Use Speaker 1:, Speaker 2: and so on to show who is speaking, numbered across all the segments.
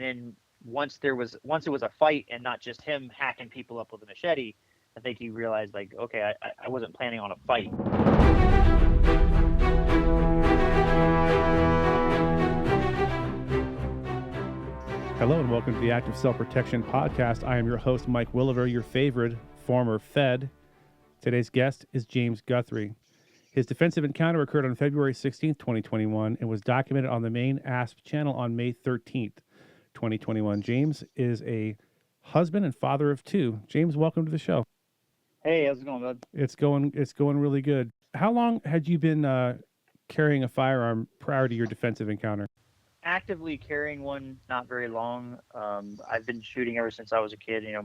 Speaker 1: then once it was a fight and not just him hacking people up with a machete, I think he realized, like, okay, I wasn't planning on a fight.
Speaker 2: Hello and welcome to the Active Self-Protection Podcast. I am your host, Mike Williver, your favorite former Fed. Today's guest is James Guthrie. His defensive encounter occurred on February 16th, 2021, and was documented on the main ASP channel on May 13th, 2021. James is a husband and father of two. James, welcome to the show.
Speaker 1: Hey, how's it going, bud?
Speaker 2: It's going really good. How long had you been carrying a firearm prior to your defensive encounter?
Speaker 1: Actively carrying one, not very long. I've been shooting ever since I was a kid. You know,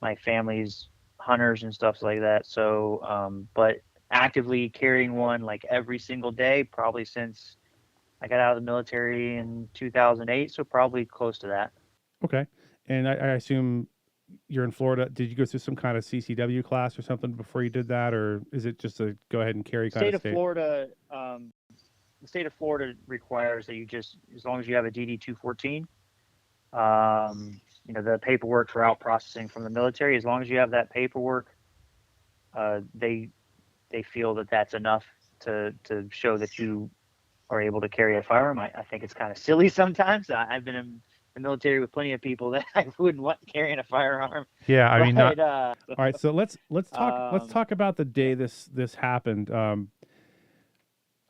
Speaker 1: my family's hunters and stuff like that. So, but actively carrying one like every single day, probably since I got out of the military in 2008. So probably close to that.
Speaker 2: Okay. And I assume you're in Florida. Did you go through some kind of CCW class or something before you did that? Or is it just a go ahead and carry kind of state?
Speaker 1: Florida, the state of Florida requires that you just, as long as you have a DD-214, you know, the paperwork for out processing from the military, as long as you have that paperwork, they feel that that's enough to show that you are able to carry a firearm. I think it's kind of silly sometimes. I've been in the military with plenty of people that I wouldn't want carrying a firearm.
Speaker 2: Yeah, I mean,
Speaker 1: but,
Speaker 2: all right. So let's talk about the day this happened.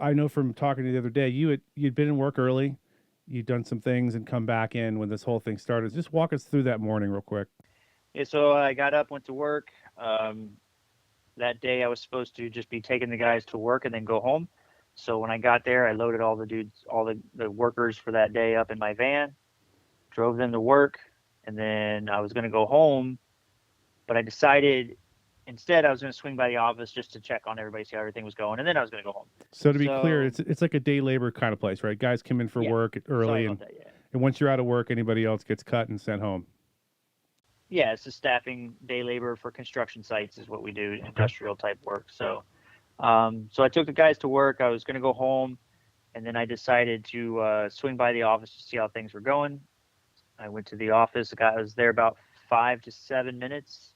Speaker 2: I know from talking to you the other day, you'd been in work early, you'd done some things and come back in when this whole thing started. Just walk us through that morning real quick.
Speaker 1: Yeah, so I got up, went to work. That day I was supposed to just be taking the guys to work and then go home. So when I got there, I loaded all the workers for that day up in my van, drove them to work, and then I was going to go home, but I decided instead I was going to swing by the office just to check on everybody, see how everything was going, and then I was going to go home.
Speaker 2: So to be clear, it's like a day labor kind of place, right? Guys come in for work early, and once you're out of work, anybody else gets cut and sent home.
Speaker 1: Yeah, it's a staffing day labor for construction sites is what we do, industrial type work. So so I took the guys to work. I was going to go home, and then I decided to swing by the office to see how things were going. I went to the office. The guy was there about 5 to 7 minutes.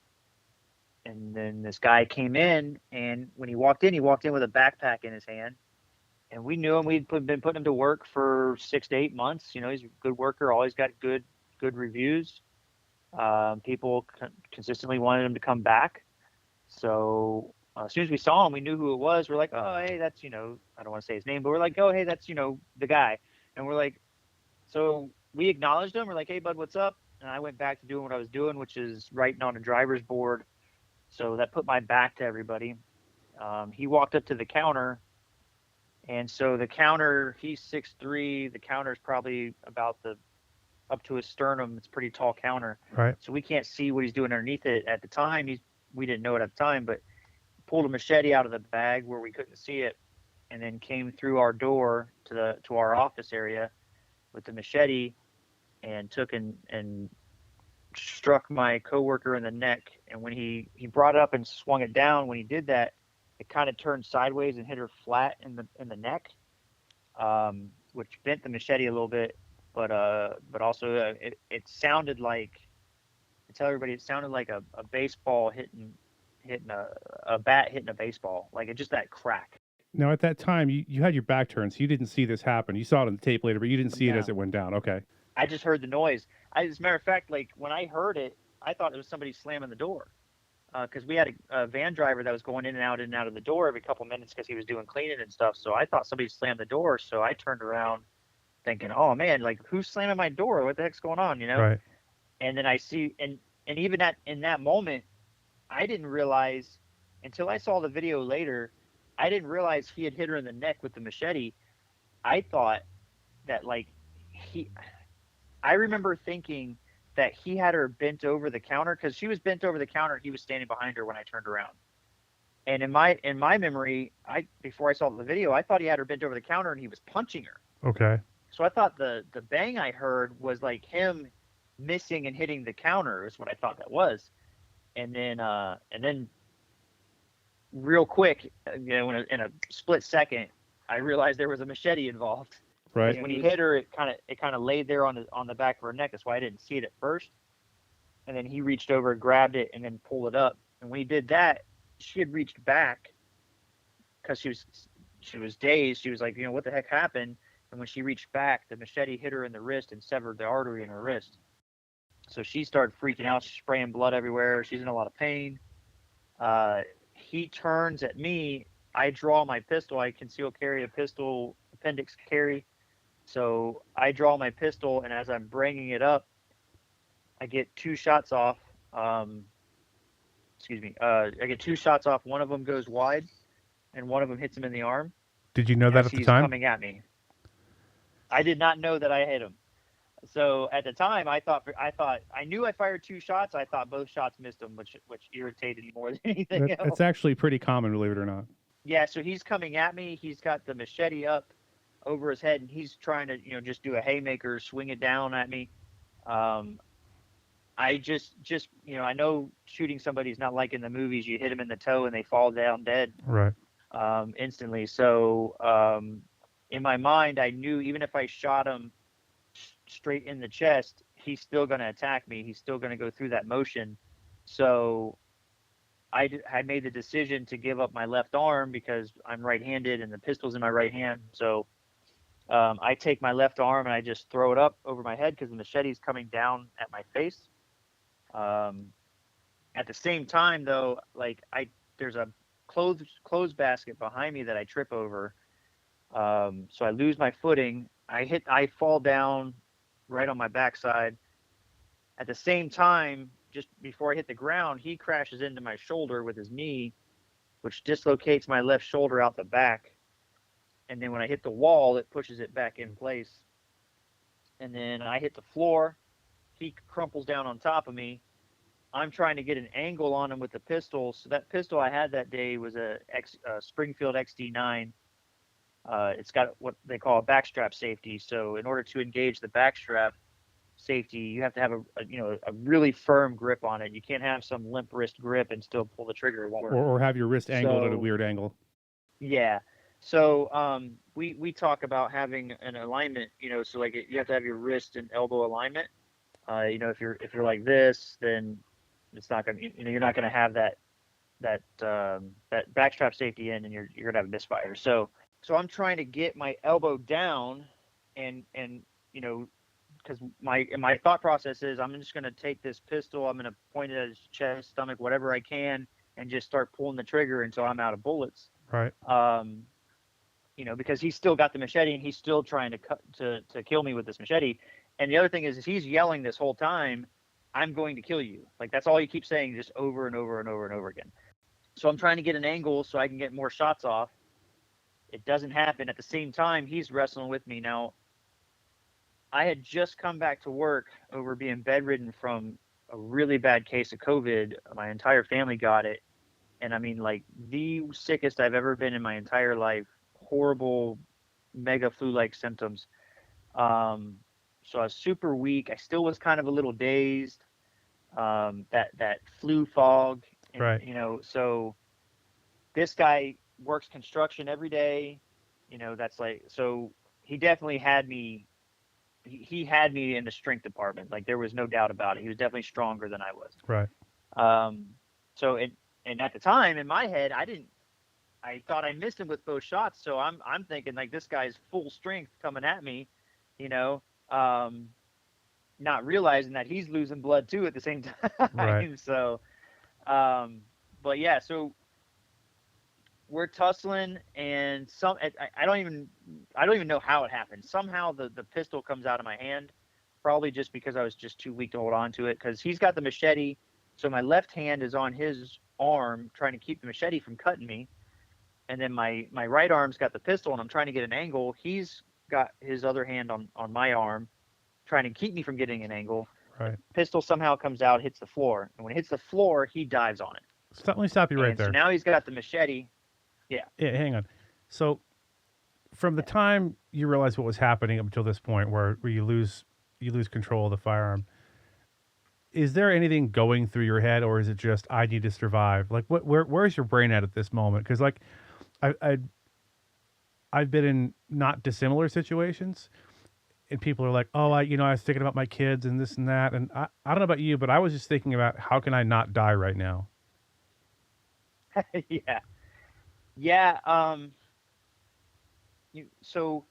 Speaker 1: And then this guy came in, and when he walked in with a backpack in his hand. And we knew him. We'd been putting him to work for 6 to 8 months. You know, he's a good worker, always got good reviews. People consistently wanted him to come back. So as soon as we saw him, we knew who it was. We're like, oh, hey, that's, you know, I don't want to say his name, but we're like, oh, hey, that's, you know, the guy. And we're like, so we acknowledged him. We're like, hey, bud, what's up? And I went back to doing what I was doing, which is writing on a driver's board. So that put my back to everybody. He walked up to the counter, and so the counter, he's 6'3". The counter's probably about up to his sternum. It's a pretty tall counter.
Speaker 2: Right.
Speaker 1: So we can't see what he's doing underneath it at the time. We didn't know it at the time, but pulled a machete out of the bag where we couldn't see it, and then came through our door to our office area with the machete, and took and struck my coworker in the neck. And when he brought it up and swung it down, when he did that, it kind of turned sideways and hit her flat in the neck, which bent the machete a little bit. But also it sounded like, I tell everybody, it sounded like a baseball hitting a bat hitting a baseball, like it just that crack.
Speaker 2: Now at that time you had your back turned, so you didn't see this happen. You saw it on the tape later, but you didn't see it as it went down. Okay.
Speaker 1: I just heard the noise. As a matter of fact, like when I heard it, I thought it was somebody slamming the door, because we had a van driver that was going in and out of the door every couple minutes because he was doing cleaning and stuff. So I thought somebody slammed the door. So I turned around thinking, oh man, like who's slamming my door? What the heck's going on? You know?
Speaker 2: Right.
Speaker 1: And then I see, and even in that moment, I didn't realize until I saw the video later, I didn't realize he had hit her in the neck with the machete. I thought that like I remember thinking that he had her bent over the counter, because she was bent over the counter. He was standing behind her when I turned around. And in my memory, before I saw the video, I thought he had her bent over the counter and he was punching her.
Speaker 2: Okay.
Speaker 1: So I thought the bang I heard was like him missing and hitting the counter is what I thought that was. And then real quick, you know, in a split second, I realized there was a machete involved.
Speaker 2: Right.
Speaker 1: When he hit her, it kind of laid there on the back of her neck. That's why I didn't see it at first. And then he reached over, grabbed it, and then pulled it up. And when he did that, she had reached back because she was dazed. She was like, what the heck happened? And when she reached back, the machete hit her in the wrist and severed the artery in her wrist. So she started freaking out. She's spraying blood everywhere. She's in a lot of pain. He turns at me. I draw my pistol. I conceal carry a pistol, appendix carry. So I draw my pistol, and as I'm bringing it up, I get 2 shots off. I get 2 shots off. One of them goes wide, and one of them hits him in the arm.
Speaker 2: Did you know that
Speaker 1: as
Speaker 2: at the
Speaker 1: he's
Speaker 2: time?
Speaker 1: coming at me. I did not know that I hit him. So at the time, I knew I fired 2 shots. I thought both shots missed him, which irritated me more than anything else.
Speaker 2: It's actually pretty common, believe it or not.
Speaker 1: Yeah. So he's coming at me. He's got the machete up over his head, and he's trying to, just do a haymaker, swing it down at me. I just, I know shooting somebody is not like in the movies. You hit them in the toe and they fall down dead.
Speaker 2: Right.
Speaker 1: Instantly. So in my mind, I knew even if I shot him straight in the chest, he's still going to attack me. He's still going to go through that motion. So I made the decision to give up my left arm because I'm right-handed and the pistol's in my right hand. So I take my left arm and I just throw it up over my head because the machete's coming down at my face. At the same time, though, there's a clothes basket behind me that I trip over. So I lose my footing. I fall down right on my backside. At the same time, just before I hit the ground, he crashes into my shoulder with his knee, which dislocates my left shoulder out the back. And then when I hit the wall, it pushes it back in place. And then I hit the floor. He crumples down on top of me. I'm trying to get an angle on him with the pistol. So that pistol I had that day was a Springfield XD9. It's got what they call a backstrap safety. So in order to engage the backstrap safety, you have to have a really firm grip on it. You can't have some limp wrist grip and still pull the trigger.
Speaker 2: Or have your wrist angled at a weird angle.
Speaker 1: Yeah. So we talk about having an alignment, so like you have to have your wrist and elbow alignment. If you're like this, then it's not gonna, you're not gonna have that backstrap safety in, and you're gonna have a misfire. So I'm trying to get my elbow down, and because my thought process is I'm just gonna take this pistol, I'm gonna point it at his chest, stomach, whatever I can, and just start pulling the trigger until I'm out of bullets.
Speaker 2: Right.
Speaker 1: Because he's still got the machete and he's still trying to kill me with this machete. And the other thing is he's yelling this whole time, I'm going to kill you. Like, that's all he keeps saying, just over and over and over and over again. So I'm trying to get an angle so I can get more shots off. It doesn't happen. At the same time, he's wrestling with me. Now, I had just come back to work over being bedridden from a really bad case of COVID. My entire family got it. And I mean, like, the sickest I've ever been in my entire life. Horrible, mega flu-like symptoms. So I was super weak. I still was kind of a little dazed. That flu fog. And,
Speaker 2: right.
Speaker 1: So this guy works construction every day. That's like, so he definitely had me. He had me in the strength department. Like, there was no doubt about it. He was definitely stronger than I was.
Speaker 2: Right.
Speaker 1: And at the time in my head, I thought I missed him with both shots. So I'm thinking, like, this guy's full strength coming at me, not realizing that he's losing blood too at the same time.
Speaker 2: Right.
Speaker 1: So, but yeah, so we're tussling, and I don't even know how it happened. Somehow the pistol comes out of my hand, probably just because I was just too weak to hold on to it, because he's got the machete. So my left hand is on his arm trying to keep the machete from cutting me. And then my right arm's got the pistol, and I'm trying to get an angle. He's got his other hand on my arm trying to keep me from getting an angle.
Speaker 2: Right.
Speaker 1: Pistol somehow comes out, hits the floor. And when it hits the floor, he dives on it.
Speaker 2: Let me stop you right there.
Speaker 1: So now he's got the machete. Yeah.
Speaker 2: Yeah, hang on. So from the time you realized what was happening up until this point where you lose control of the firearm, is there anything going through your head, or is it just, I need to survive? Like, where's your brain at this moment? Because, like, I've been in not dissimilar situations, and people are like, "Oh, I was thinking about my kids and this and that," and I don't know about you, but I was just thinking about how can I not die right now?
Speaker 1: Yeah. Yeah. So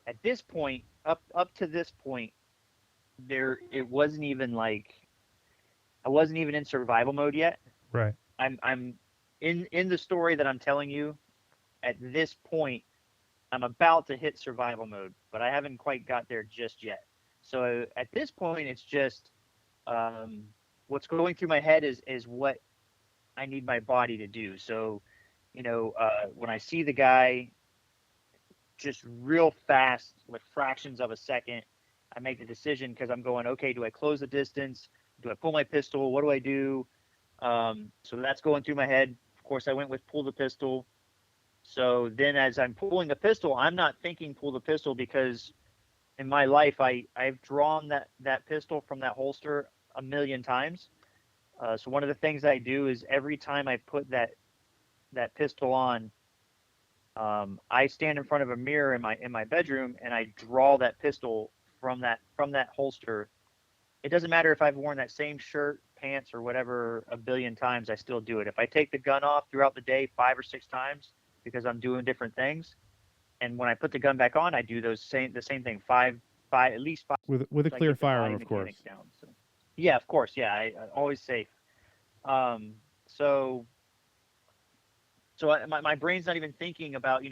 Speaker 1: at this point, up to this point, it wasn't even like I wasn't even in survival mode yet.
Speaker 2: Right.
Speaker 1: I'm in the story that I'm telling you. At this point, I'm about to hit survival mode, but I haven't quite got there just yet. So at this point, it's just um, what's going through my head is what I need my body to do. So, when I see the guy just real fast, with fractions of a second, I make the decision because I'm going, okay, do I close the distance? Do I pull my pistol? What do I do? So that's going through my head. Of course, I went with pull the pistol. So then as I'm pulling the pistol, I'm not thinking pull the pistol because in my life, I've drawn that pistol from that holster a million times. So one of the things I do is every time I put that pistol on, I stand in front of a mirror in my bedroom and I draw that pistol from that holster. It doesn't matter if I've worn that same shirt, pants, or whatever a billion times. I still do it. If I take the gun off throughout the day 5 or 6 times because I'm doing different things, and when I put the gun back on, I do the same thing five at least five.
Speaker 2: With a
Speaker 1: I
Speaker 2: clear
Speaker 1: get the
Speaker 2: firearm,
Speaker 1: body
Speaker 2: of course.
Speaker 1: mechanics down. So yeah, of course, yeah, I always safe. Um, so my brain's not even thinking about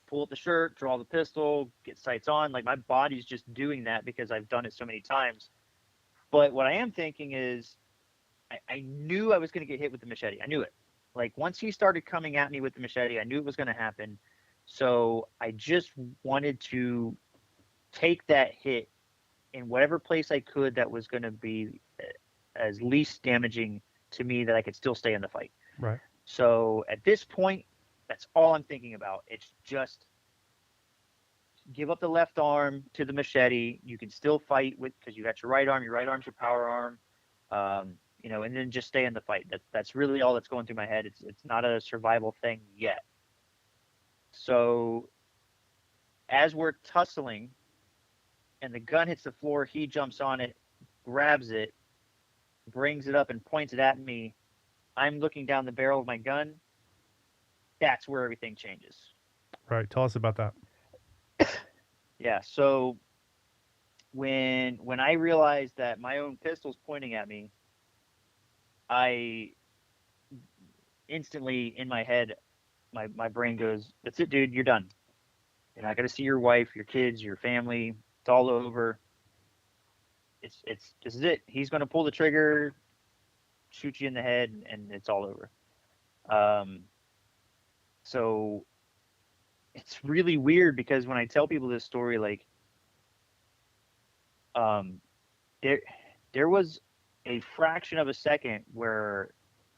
Speaker 1: pull up the shirt, draw the pistol, get sights on. Like my body's just doing that because I've done it so many times. But what I am thinking is I knew I was going to get hit with the machete. I knew it. Like once he started coming at me with the machete, I knew it was going to happen. So I just wanted to take that hit in whatever place I could that was going to be as least damaging to me that I could still stay in the fight.
Speaker 2: Right.
Speaker 1: So at this point, that's all I'm thinking about. It's just give up the left arm to the machete. You can still fight with because you got your right arm. Your right arm's your power arm. And then just stay in the fight. That's really all that's going through my head. It's not a survival thing yet. So as we're tussling and the gun hits the floor, he jumps on it, grabs it, brings it up and points it at me. I'm looking down the barrel of my gun. That's where everything changes.
Speaker 2: Right. Tell us about that.
Speaker 1: Yeah. So when I realized that my own pistol's pointing at me, I instantly in my head, my brain goes, "That's it, dude. You're done. You're not gonna see your wife, your kids, your family. It's all over. It's this is it. He's gonna pull the trigger, shoot you in the head, and it's all over." So it's really weird because when I tell people this story, like, um, there was a fraction of a second where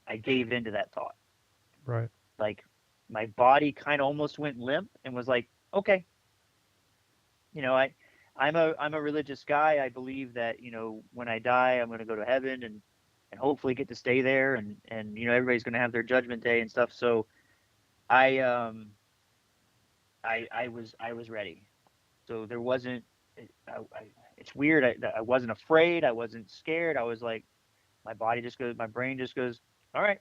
Speaker 1: I gave into that thought.
Speaker 2: Right.
Speaker 1: Like my body kind of almost went limp and was like, okay, I'm a religious guy. I believe that when I die, I'm going to go to heaven and hopefully get to stay there and everybody's going to have their judgment day and stuff. So I I was ready. So there wasn't. It's weird. I wasn't afraid. I wasn't scared. I was like, my brain just goes, all right,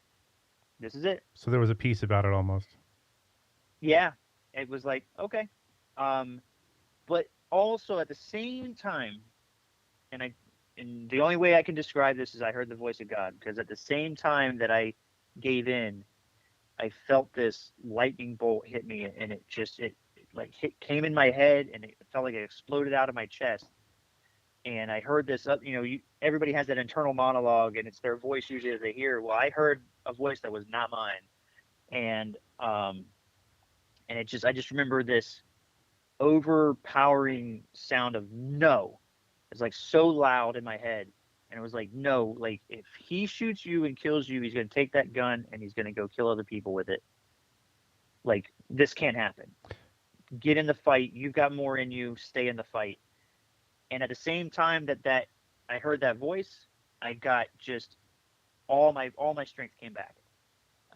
Speaker 1: this is it.
Speaker 2: So there was a peace about it almost.
Speaker 1: Yeah, it was like okay, but also at the same time, and the only way I can describe this is I heard the voice of God because at the same time that I gave in, I felt this lightning bolt hit me and it like came in my head and it felt like it exploded out of my chest. And I heard this, everybody has that internal monologue and it's their voice usually as they hear. Well, I heard a voice that was not mine. And I just remember this overpowering sound of no. It's like so loud in my head. And it was like, no, like if he shoots you and kills you, he's going to take that gun and he's going to go kill other people with it. Like this can't happen. Get in the fight. You've got more in you. Stay in the fight. And at the same time that I heard that voice, I got just all my strength came back.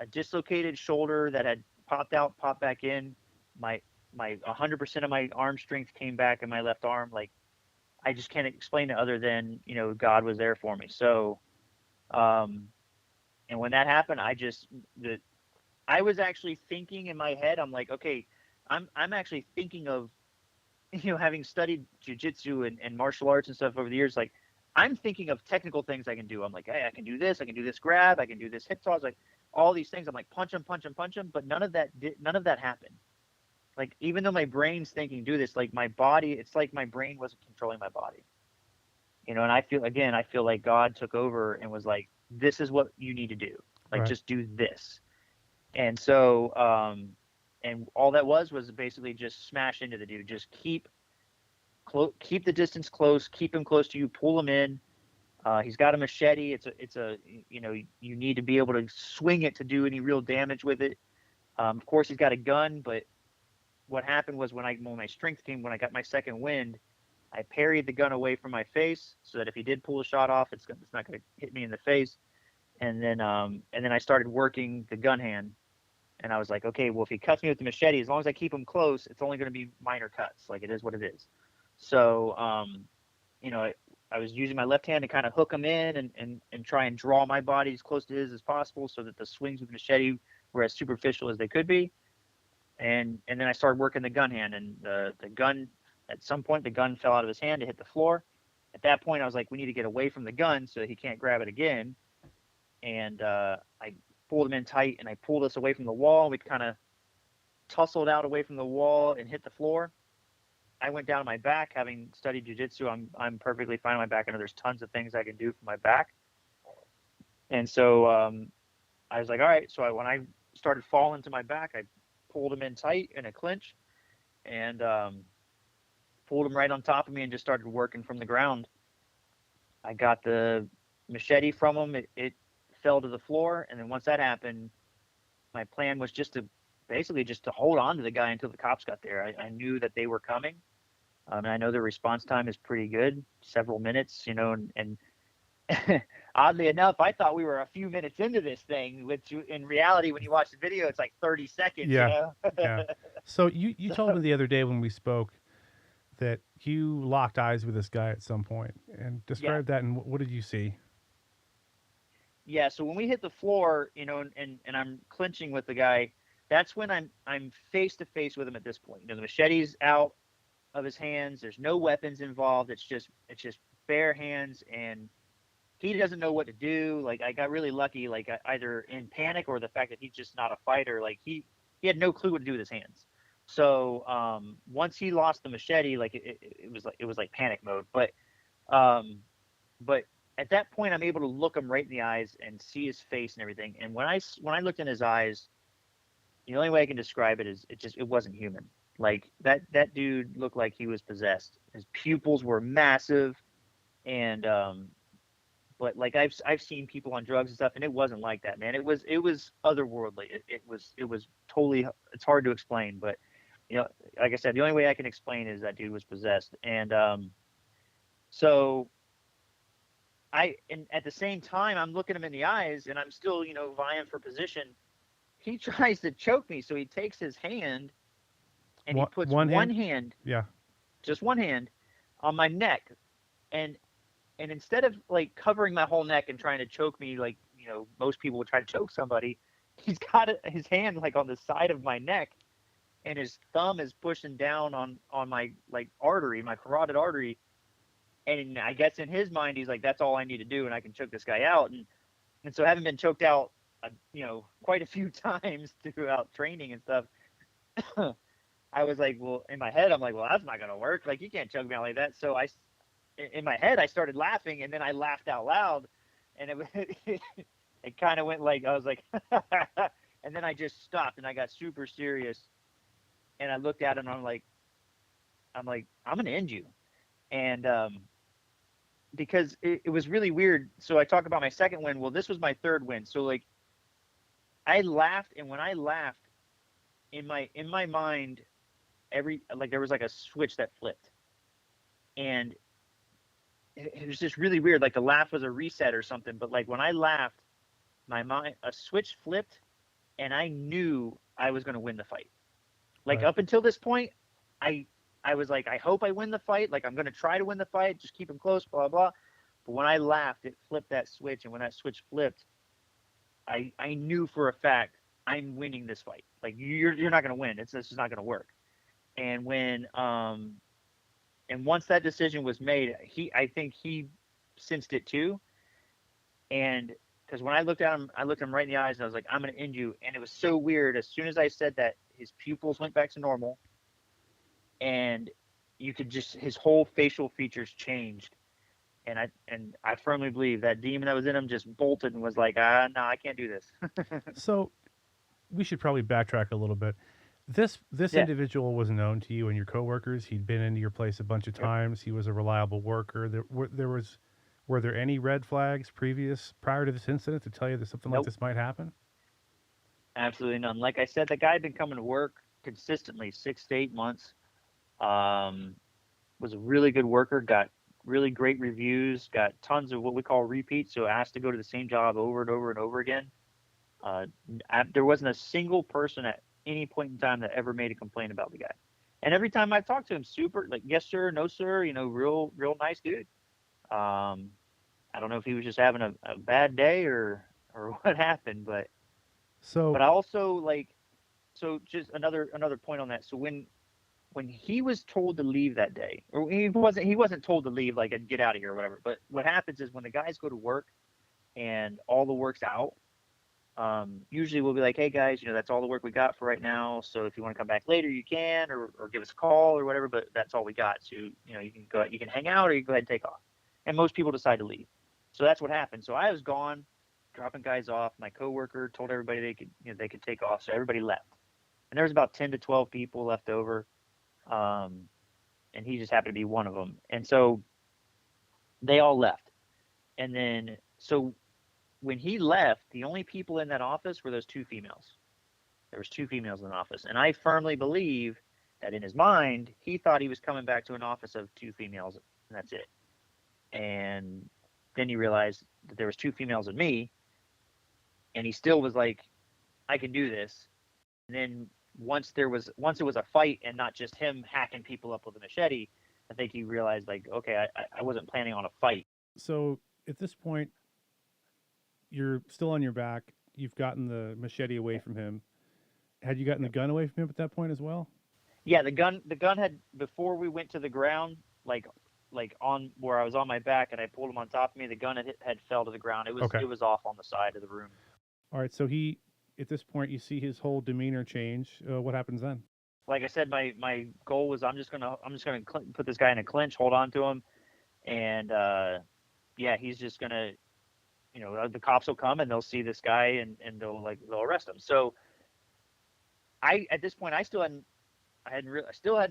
Speaker 1: A dislocated shoulder that had popped out, popped back in. My my 100% of my arm strength came back in my left arm. Like, I just can't explain it other than, God was there for me. So, um, and when that happened, I was actually thinking in my head, I'm like, okay, I'm actually thinking of, having studied jujitsu and martial arts and stuff over the years, like, I'm thinking of technical things I can do. I'm like, hey, I can do this grab, I can do this hip toss, like all these things. I'm like, punch him, punch him, punch him. But none of that happened. Like, even though my brain's thinking do this, like my body, it's like my brain wasn't controlling my body. And I feel like God took over and was like, this is what you need to do. Like,
Speaker 2: Right.
Speaker 1: just do this. And so, and all that was basically just smash into the dude. Just keep the distance close, keep him close to you, pull him in. He's got a machete. You need to be able to swing it to do any real damage with it. Of course, he's got a gun, but what happened was when my strength came, when I got my second wind, I parried the gun away from my face so that if he did pull a shot off, it's not going to hit me in the face. And then I started working the gun hand, and I was like, okay, well, if he cuts me with the machete, as long as I keep him close, it's only going to be minor cuts. Like, it is what it is. So, I was using my left hand to kind of hook him in and try and draw my body as close to his as possible so that the swings with the machete were as superficial as they could be. And then I started working the gun hand, and the gun, at some point, the gun fell out of his hand to hit the floor. At that point, I was like, we need to get away from the gun so that he can't grab it again. And I pulled him in tight, and I pulled us away from the wall. We kind of tussled out away from the wall and hit the floor. I went down on my back, having studied jujitsu. I'm perfectly fine on my back. I know there's tons of things I can do for my back. And so I was like, all right. So when I started falling to my back, I pulled him in tight in a clinch and pulled him right on top of me and just started working from the ground. I got the machete from him. It fell to the floor. And then once that happened, my plan was just to hold on to the guy until the cops got there. I knew that they were coming. And I know the response time is pretty good, several minutes, and oddly enough, I thought we were a few minutes into this thing, which in reality, when you watch the video, it's like 30 seconds,
Speaker 2: Yeah. Yeah. So you told me
Speaker 1: So,
Speaker 2: the other day when we spoke that you locked eyes with this guy at some point, and
Speaker 1: yeah.
Speaker 2: describe that. And what did you see?
Speaker 1: Yeah. So when we hit the floor, and I'm clinching with the guy, that's when I'm face to face with him at this point. The machete's out of his hands. There's no weapons involved. It's just bare hands, and he doesn't know what to do. Like, I got really lucky, like either in panic or the fact that he's just not a fighter. Like, he had no clue what to do with his hands. So once he lost the machete, like it was like panic mode. Um, but at that point, I'm able to look him right in the eyes and see his face and everything. And when I looked in his eyes, the only way I can describe it is it wasn't human. Like, that dude looked like he was possessed. His pupils were massive, and but like I've seen people on drugs and stuff, and it wasn't like that, man. It was otherworldly. It was totally. It's hard to explain, but like I said, the only way I can explain is that dude was possessed, and so and at the same time, I'm looking him in the eyes, and I'm still vying for position. He tries to choke me, so he takes his hand and he puts
Speaker 2: One
Speaker 1: one
Speaker 2: hand?
Speaker 1: hand,
Speaker 2: Yeah.
Speaker 1: just one hand, on my neck, and instead of like covering my whole neck and trying to choke me like most people would try to choke somebody, he's got his hand like on the side of my neck, and his thumb is pushing down on my like artery, my carotid artery. And I guess in his mind, he's like, that's all I need to do, and I can choke this guy out. And so, having been choked out quite a few times throughout training and stuff, I was like, well, in my head, I'm like, well, that's not gonna work. Like, you can't choke me out like that. So in my head, I started laughing, and then I laughed out loud, and it kind of went like, I was like, and then I just stopped, and I got super serious, and I looked at him, and I'm gonna end you. And because it was really weird. So I talk about my second win. Well, this was my third win. So like, I laughed, and when I laughed, in my mind, there was like a switch that flipped, and it was just really weird. Like, the laugh was a reset or something. But like, when I laughed, my mind, a switch flipped, and I knew I was going to win the fight. Like
Speaker 2: Right.
Speaker 1: up until this point, I I was like, I hope I win the fight. Like I'm gonna try to win the fight, just keep him close, blah blah. But when I laughed, it flipped that switch, and when that switch flipped, I knew for a fact I'm winning this fight. Like you're not gonna win. It's this is not gonna work. And when and once that decision was made, I think he sensed it too. And because when I looked at him, I looked him right in the eyes and I was like, I'm going to end you. And it was so weird. As soon as I said that, his pupils went back to normal and you could just, his whole facial features changed. And I firmly believe that demon that was in him just bolted and was like, no, I can't do this.
Speaker 2: So we should probably backtrack a little bit. This
Speaker 1: Yeah.
Speaker 2: individual was known to you and your coworkers. He'd been into your place a bunch of
Speaker 1: Yep.
Speaker 2: times. He was a reliable worker. Were there any red flags prior to this incident to tell you that something like
Speaker 1: Nope.
Speaker 2: this might happen?
Speaker 1: Absolutely none. Like I said, the guy had been coming to work consistently 6 to 8 months. Um, was a really good worker, got really great reviews, got tons of what we call repeats, so asked to go to the same job over and over and over again. Uh, there wasn't a single person at any point in time that ever made a complaint about the guy. And every time I've talked to him, super like yes sir, no sir, real nice dude. I don't know if he was just having a bad day or what happened, but
Speaker 2: So
Speaker 1: I also like so just another point on that. So when he was told to leave that day, or he wasn't told to leave like and get out of here or whatever. But what happens is when the guys go to work and all the work's out, usually we'll be like, hey guys, that's all the work we got for right now. So if you want to come back later, you can, or give us a call or whatever. But that's all we got. So you can go, you can hang out, or you can go ahead and take off. And most people decide to leave. So that's what happened. So I was gone, dropping guys off. My coworker told everybody they could take off. So everybody left, and there was about 10 to 12 people left over. Um, and he just happened to be one of them. And so they all left. And then, so when he left, the only people in that office were those two females. There was two females in the office, and I firmly believe that in his mind, he thought he was coming back to an office of two females, and that's it. And then he realized that there was two females and me, and he still was like, I can do this. And then once it was a fight and not just him hacking people up with a machete, I think he realized like, okay, I wasn't planning on a fight.
Speaker 2: so at this point, you're still on your back. You've gotten the machete away from him. Had you gotten the
Speaker 1: Yep.
Speaker 2: gun away from him at that point as well?
Speaker 1: Yeah, the gun had, before we went to the ground, like on where I was on my back and I pulled him on top of me, the gun had fell to the ground. It was
Speaker 2: Okay.
Speaker 1: it was off on the side of the room.
Speaker 2: All right. So at this point, you see his whole demeanor change. What happens then?
Speaker 1: Like I said, my goal was I'm just gonna put this guy in a clinch, hold on to him, and yeah, he's just gonna, the cops will come and they'll see this guy and they'll arrest him. So at this point I still hadn't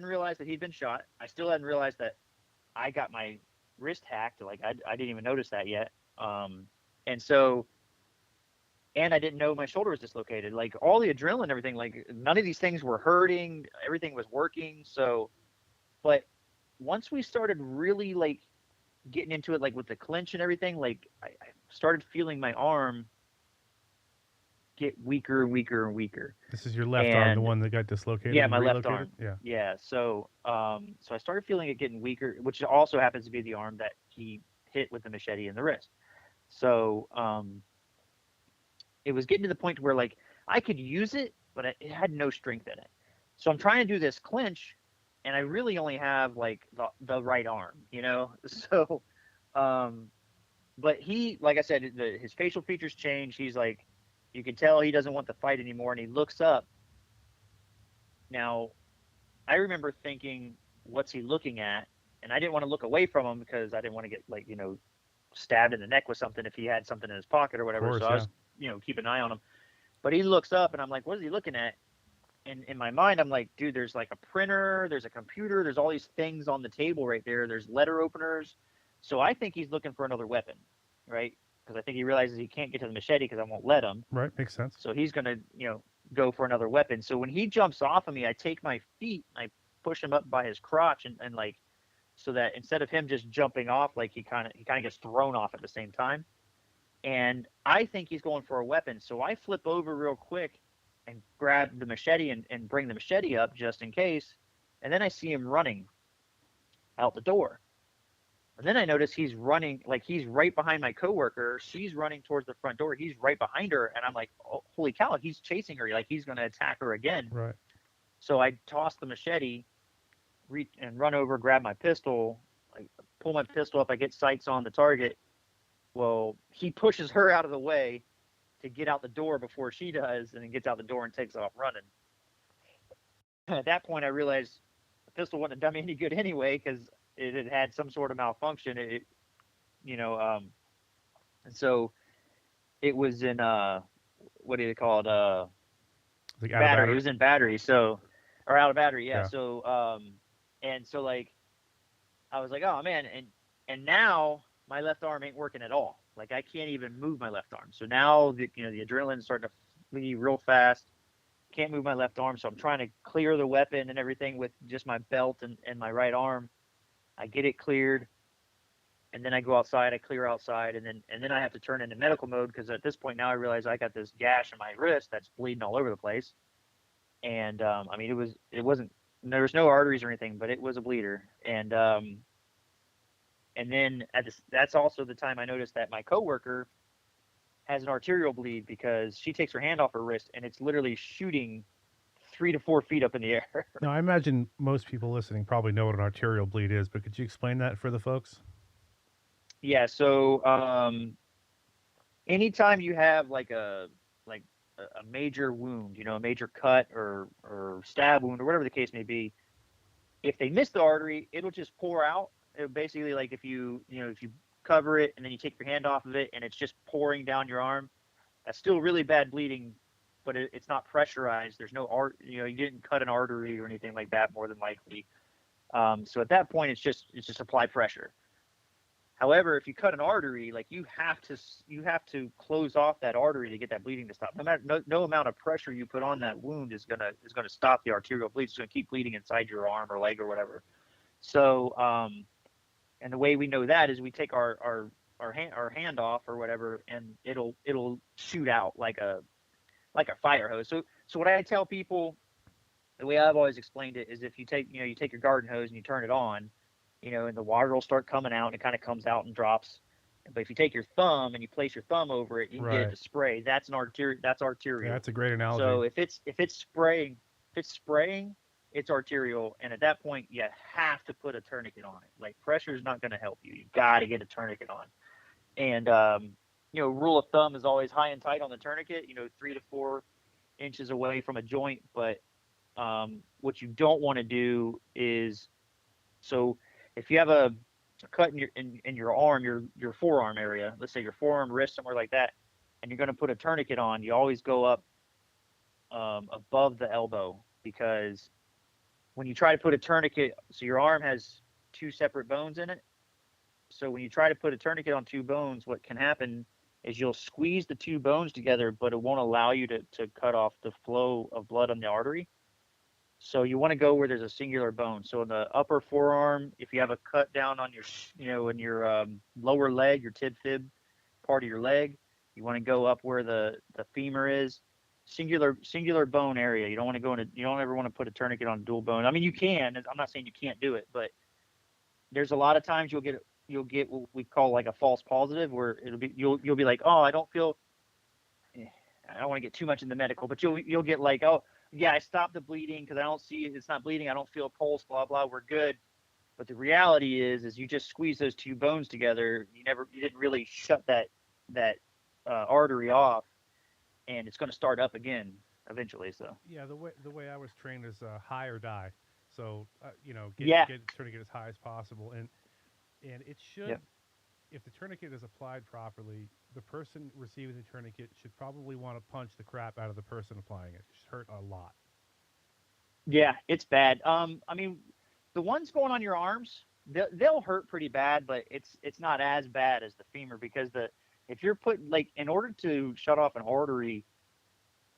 Speaker 1: realized that he'd been shot. I still hadn't realized that I got my wrist hacked. Like I didn't even notice that yet. And so, and I didn't know my shoulder was dislocated. Like all the adrenaline and everything, like none of these things were hurting. Everything was working. So, but once we started really like getting into it, like with the clinch and everything, like I started feeling my arm get weaker and weaker and weaker.
Speaker 2: This is your left arm, the
Speaker 1: And
Speaker 2: one that got dislocated
Speaker 1: yeah,
Speaker 2: and
Speaker 1: my left
Speaker 2: relocated?
Speaker 1: arm.
Speaker 2: Yeah.
Speaker 1: Yeah. So I started feeling it getting weaker, which also happens to be the arm that he hit with the machete in the wrist. So it was getting to the point where like I could use it, but it had no strength in it. So I'm trying to do this clinch, and I really only have like the right arm, So, but he, like I said, his facial features change. He's like, you can tell he doesn't want the fight anymore, and he looks up. Now, I remember thinking, what's he looking at? And I didn't want to look away from him because I didn't want to get like, stabbed in the neck with something if he had something in his pocket or whatever.
Speaker 2: Course,
Speaker 1: So I
Speaker 2: yeah.
Speaker 1: was, keep an eye on him. But he looks up and I'm like, what is he looking at? And in my mind, I'm like, dude, there's like a printer, there's a computer, there's all these things on the table right there. There's letter openers. So I think he's looking for another weapon, right? Because I think he realizes he can't get to the machete because I won't let him.
Speaker 2: Right. Makes sense.
Speaker 1: So he's going to, go for another weapon. So when he jumps off of me, I take my feet and I push him up by his crotch and like, so that instead of him just jumping off, like he kind of gets thrown off at the same time. And I think he's going for a weapon. So I flip over real quick and grab the machete and bring the machete up just in case. And then I see him running out the door. And then I notice he's running, like he's right behind my coworker. She's running towards the front door. He's right behind her. And I'm like, oh, holy cow, he's chasing her. Like he's going to attack her again.
Speaker 2: Right.
Speaker 1: So I toss the machete, reach and run over, grab my pistol. I pull my pistol up. I get sights on the target. Well, he pushes her out of the way to get out the door before she does, and then gets out the door and takes off running. At that point, I realized the pistol wouldn't have done me any good anyway because it had had some sort of malfunction. And so it was in what do you call it?
Speaker 2: Like
Speaker 1: Battery. It was in battery. So, or out of battery. Yeah.
Speaker 2: Yeah.
Speaker 1: So and so like I was like, oh man, and now my left arm ain't working at all. Like I can't even move my left arm. So now the adrenaline's starting to flee real fast. Can't move my left arm, so I'm trying to clear the weapon and everything with just my belt and my right arm. I get it cleared, and then I go outside. I clear outside, and then I have to turn into medical mode because at this point now I realize I got this gash in my wrist that's bleeding all over the place. And I mean it wasn't there was no arteries or anything, but it was a bleeder. And then that's also the time I noticed that my coworker has an arterial bleed because she takes her hand off her wrist and it's literally shooting 3 to 4 feet up in the air.
Speaker 2: Now, I imagine most people listening probably know what an arterial bleed is, but could you explain that for the folks?
Speaker 1: Yeah. So anytime you have like a major wound, a major cut or stab wound or whatever the case may be, if they miss the artery, it'll just pour out. It basically, like if you cover it and then you take your hand off of it and it's just pouring down your arm, that's still really bad bleeding, but it's not pressurized. There's no you didn't cut an artery or anything like that, more than likely. So at that point, it's just apply pressure. However, if you cut an artery, like you have to close off that artery to get that bleeding to stop. No amount of pressure you put on that wound is gonna stop the arterial bleed. It's gonna keep bleeding inside your arm or leg or whatever. So and the way we know that is we take our hand off or whatever, and it'll shoot out like a fire hose. So what I tell people, the way I've always explained it is if you take your garden hose and you turn it on, and the water will start coming out and it kind of comes out and drops. But if you take your thumb and you place your thumb over it, you can get it to spray. That's arterial.
Speaker 2: Yeah, that's a great analogy.
Speaker 1: So if it's spraying, it's arterial, and at that point you have to put a tourniquet on it. Like pressure is not going to help you. You got to get a tourniquet on. And rule of thumb is always high and tight on the tourniquet. 3 to 4 inches away from a joint. But what you don't want to do is, so if you have a cut in your arm, your forearm area, let's say your forearm, wrist, somewhere like that, and you're going to put a tourniquet on, you always go up above the elbow, because when you try to put a tourniquet, so your arm has 2 separate bones in it. So when you try to put a tourniquet on 2 bones, what can happen is you'll squeeze the 2 bones together, but it won't allow you to cut off the flow of blood on the artery. So you want to go where there's a singular bone. So in the upper forearm, if you have a cut down on your, in your lower leg, your tib-fib part of your leg, you want to go up where the femur is. Singular bone area. You don't ever want to put a tourniquet on a dual bone. I mean, you can. I'm not saying you can't do it, but there's a lot of times you'll get what we call like a false positive, where you'll be like, oh, I don't feel. I don't want to get too much in the medical, but you'll get like, oh yeah, I stopped the bleeding because I don't see it. It's not bleeding. I don't feel a pulse. Blah blah. We're good. But the reality is you just squeeze those 2 bones together. You didn't really shut that artery off. And it's going to start up again eventually. So
Speaker 2: yeah, the way I was trained is high or die. So get tourniquet as high as possible, and it should, if the tourniquet is applied properly, the person receiving the tourniquet should probably want to punch the crap out of the person applying it. It should hurt a lot.
Speaker 1: Yeah, it's bad. I mean, the ones going on your arms, they'll hurt pretty bad, but it's not as bad as the femur, because if you're putting, like, in order to shut off an artery,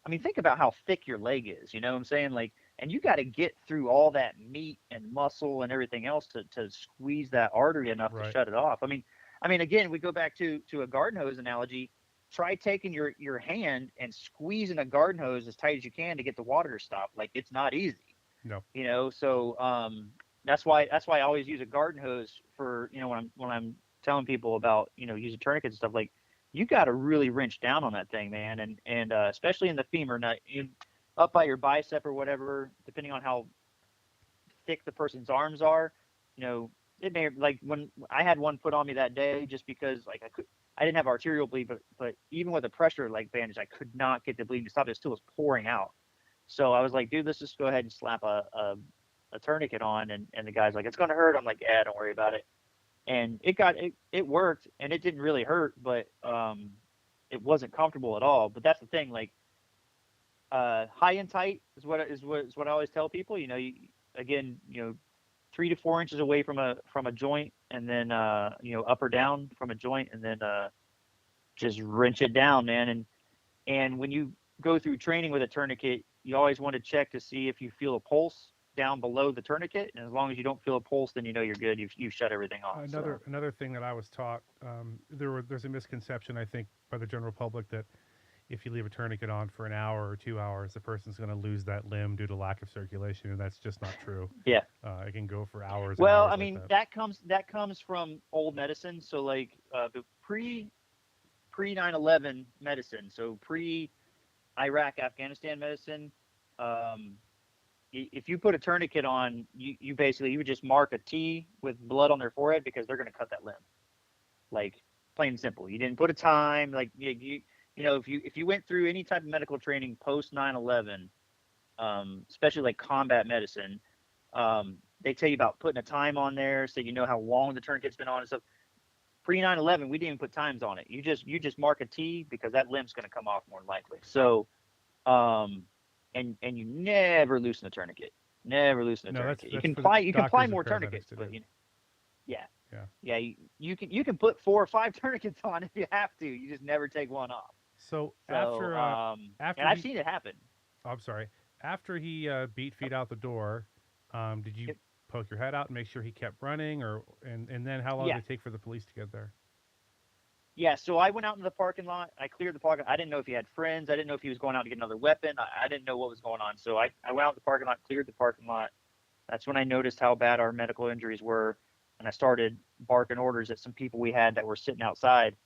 Speaker 1: I mean, think about how thick your leg is, you know what I'm saying? Like, and you got to get through all that meat and muscle and everything else to squeeze that artery enough to shut it off. I mean, again, we go back to a garden hose analogy. try taking your hand and squeezing a garden hose as tight as you can to get the water to stop. Like, it's not easy,
Speaker 2: No.
Speaker 1: So that's why I always use a garden hose for, when I'm telling people about, using tourniquets and stuff. Like, you got to really wrench down on that thing, man, and especially in the femur, not up by your bicep or whatever, depending on how thick the person's arms are. It may, like, when I had one put on me that day, just because, like, I didn't have arterial bleed, but even with a pressure like bandage, I could not get the bleeding to stop. It still was pouring out. So I was like, dude, let's just go ahead and slap a tourniquet on. And the guy's like, it's going to hurt. I'm like, yeah, don't worry about it. And it worked, and it didn't really hurt, but it wasn't comfortable at all. But that's the thing, like, high and tight is what I always tell people. Again, 3 to 4 inches away from a joint, and then up or down from a joint, and then just wrench it down, man. And when you go through training with a tourniquet, you always want to check to see if you feel a pulse down below the tourniquet, and as long as you don't feel a pulse, then you're good. You've shut everything off.
Speaker 2: Another thing that I was taught, there's a misconception, I think, by the general public, that if you leave a tourniquet on for an hour or 2 hours, the person's going to lose that limb due to lack of circulation, and that's just not true.
Speaker 1: Yeah.
Speaker 2: It can go for hours.
Speaker 1: Well,
Speaker 2: and hours
Speaker 1: I mean,
Speaker 2: like that.
Speaker 1: that comes from old medicine. So, like, the pre 9/11 medicine. So pre Iraq, Afghanistan medicine. If you put a tourniquet on, you basically, you would just mark a T with blood on their forehead, because they're going to cut that limb. Like, plain and simple. You didn't put a time. Like, if you went through any type of medical training post 9/11, especially like combat medicine, they tell you about putting a time on there, so you know how long the tourniquet's been on and stuff. Pre 9/11, we didn't even put times on it. You just mark a T, because that limb's going to come off more than likely. So, and you never loosen a tourniquet. Never loosen a tourniquet. You can apply more tourniquets, but yeah. You can put 4 or 5 tourniquets on if you have to. You just never take one off.
Speaker 2: So
Speaker 1: after and I've seen it happen.
Speaker 2: Oh, I'm sorry. After he beat feet out the door, did you poke your head out and make sure he kept running, and then how long did it take for the police to get there?
Speaker 1: Yeah, so I went out into the parking lot. I cleared the parking lot. I didn't know if he had friends. I didn't know if he was going out to get another weapon. I didn't know what was going on. So I went out to the parking lot, cleared the parking lot. That's when I noticed how bad our medical injuries were, and I started barking orders at some people we had that were sitting outside.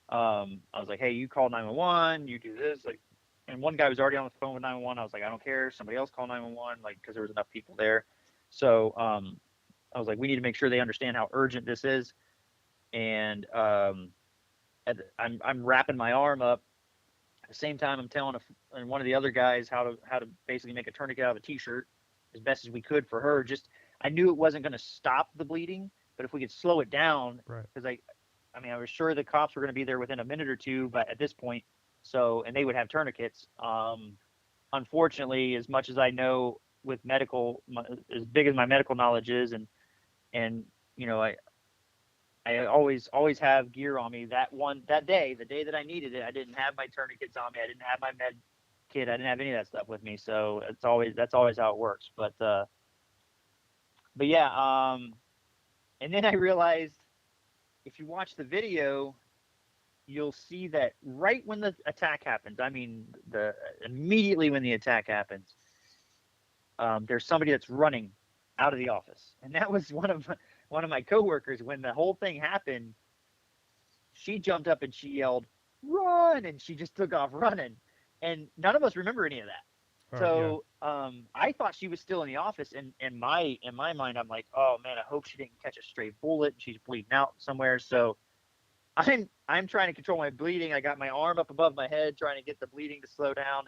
Speaker 1: I was like, hey, you call 911, you do this. Like, and one guy was already on the phone with 911. I was like, I don't care. Somebody else call 911, like, because there was enough people there. So I was like, we need to make sure they understand how urgent this is. And I'm wrapping my arm up. At the same time, I'm telling one of the other guys how to basically make a tourniquet out of a T-shirt as best as we could for her. Just, I knew it wasn't going to stop the bleeding, but if we could slow it down, because I mean, I was sure the cops were going to be there within a minute or two, but at this point, and they would have tourniquets. Unfortunately, as much as I know with medical, as big as my medical knowledge is, and I always have gear on me. The day that I needed it, I didn't have my tourniquets on me. I didn't have my med kit. I didn't have any of that stuff with me. So that's always how it works. But yeah. And then I realized, if you watch the video, you'll see that right when the attack happens, I mean, immediately when the attack happens, there's somebody that's running out of the office, and that was one of my coworkers. When the whole thing happened, she jumped up and she yelled, "Run!" and she just took off running, and none of us remember any of that. So I thought she was still in the office, and in my mind, I'm like, oh man, I hope she didn't catch a stray bullet. She's bleeding out somewhere. So I'm trying to control my bleeding. I got my arm up above my head, trying to get the bleeding to slow down,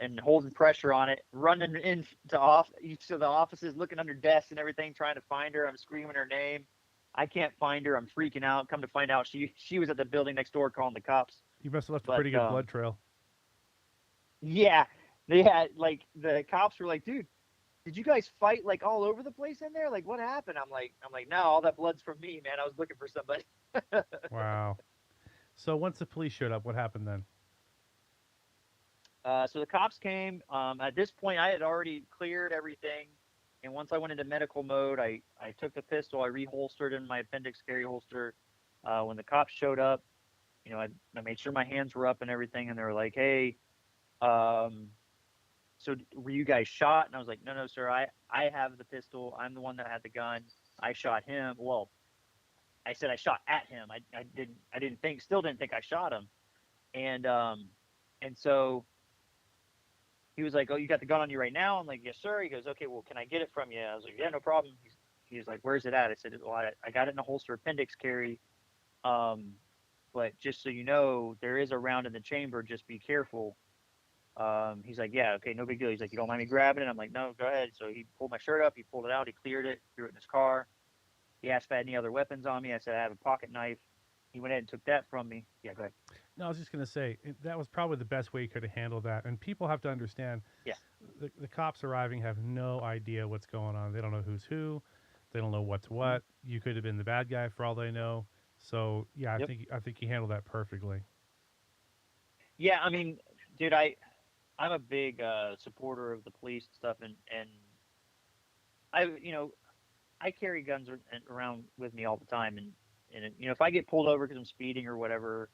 Speaker 1: and holding pressure on it, running into each of the offices, looking under desks and everything, trying to find her. I'm screaming her name. I can't find her. I'm freaking out. Come to find out, she was at the building next door calling the cops.
Speaker 2: You must have left a pretty good blood trail.
Speaker 1: Yeah. They had, like, the cops were like, dude, did you guys fight, like, all over the place in there? Like, what happened? I'm like, no, all that blood's from me, man. I was looking for somebody.
Speaker 2: Wow. So once the police showed up, what happened then?
Speaker 1: So the cops came. At this point, I had already cleared everything. And once I went into medical mode, I took the pistol, I reholstered in my appendix carry holster. When the cops showed up, I made sure my hands were up and everything, and they were like, "Hey, um, so were you guys shot?" And I was like, "No, no, sir. I have the pistol. I'm the one that had the gun. I shot him." Well, I said I shot at him. Still didn't think I shot him. And so he was like, "Oh, you got the gun on you right now?" I'm like, "Yes, sir." He goes, "Okay, well, can I get it from you?" I was like, "Yeah, no problem." He's like, "Where's it at?" I said, "Well, I got it in a holster appendix carry. Um, but just so you know, there is a round in the chamber. Just be careful." He's like, "Yeah, okay, no big deal." He's like, "You don't mind me grabbing it?" I'm like, "No, go ahead." So he pulled my shirt up, he pulled it out, he cleared it, threw it in his car. He asked if I had any other weapons on me. I said I have a pocket knife. He went ahead and took that from me. Yeah, go ahead.
Speaker 2: No, I was just going to say that was probably the best way you could have handled that. And people have to understand
Speaker 1: Yeah.
Speaker 2: the cops arriving have no idea what's going on. They don't know who's who. They don't know what's
Speaker 1: Hmm.
Speaker 2: what. You could have been the bad guy for all they know. So yeah,
Speaker 1: Yep.
Speaker 2: I think you handled that perfectly.
Speaker 1: Yeah, I mean, dude, I'm a big supporter of the police and stuff, and I I carry guns around with me all the time, and if I get pulled over because I'm speeding or whatever,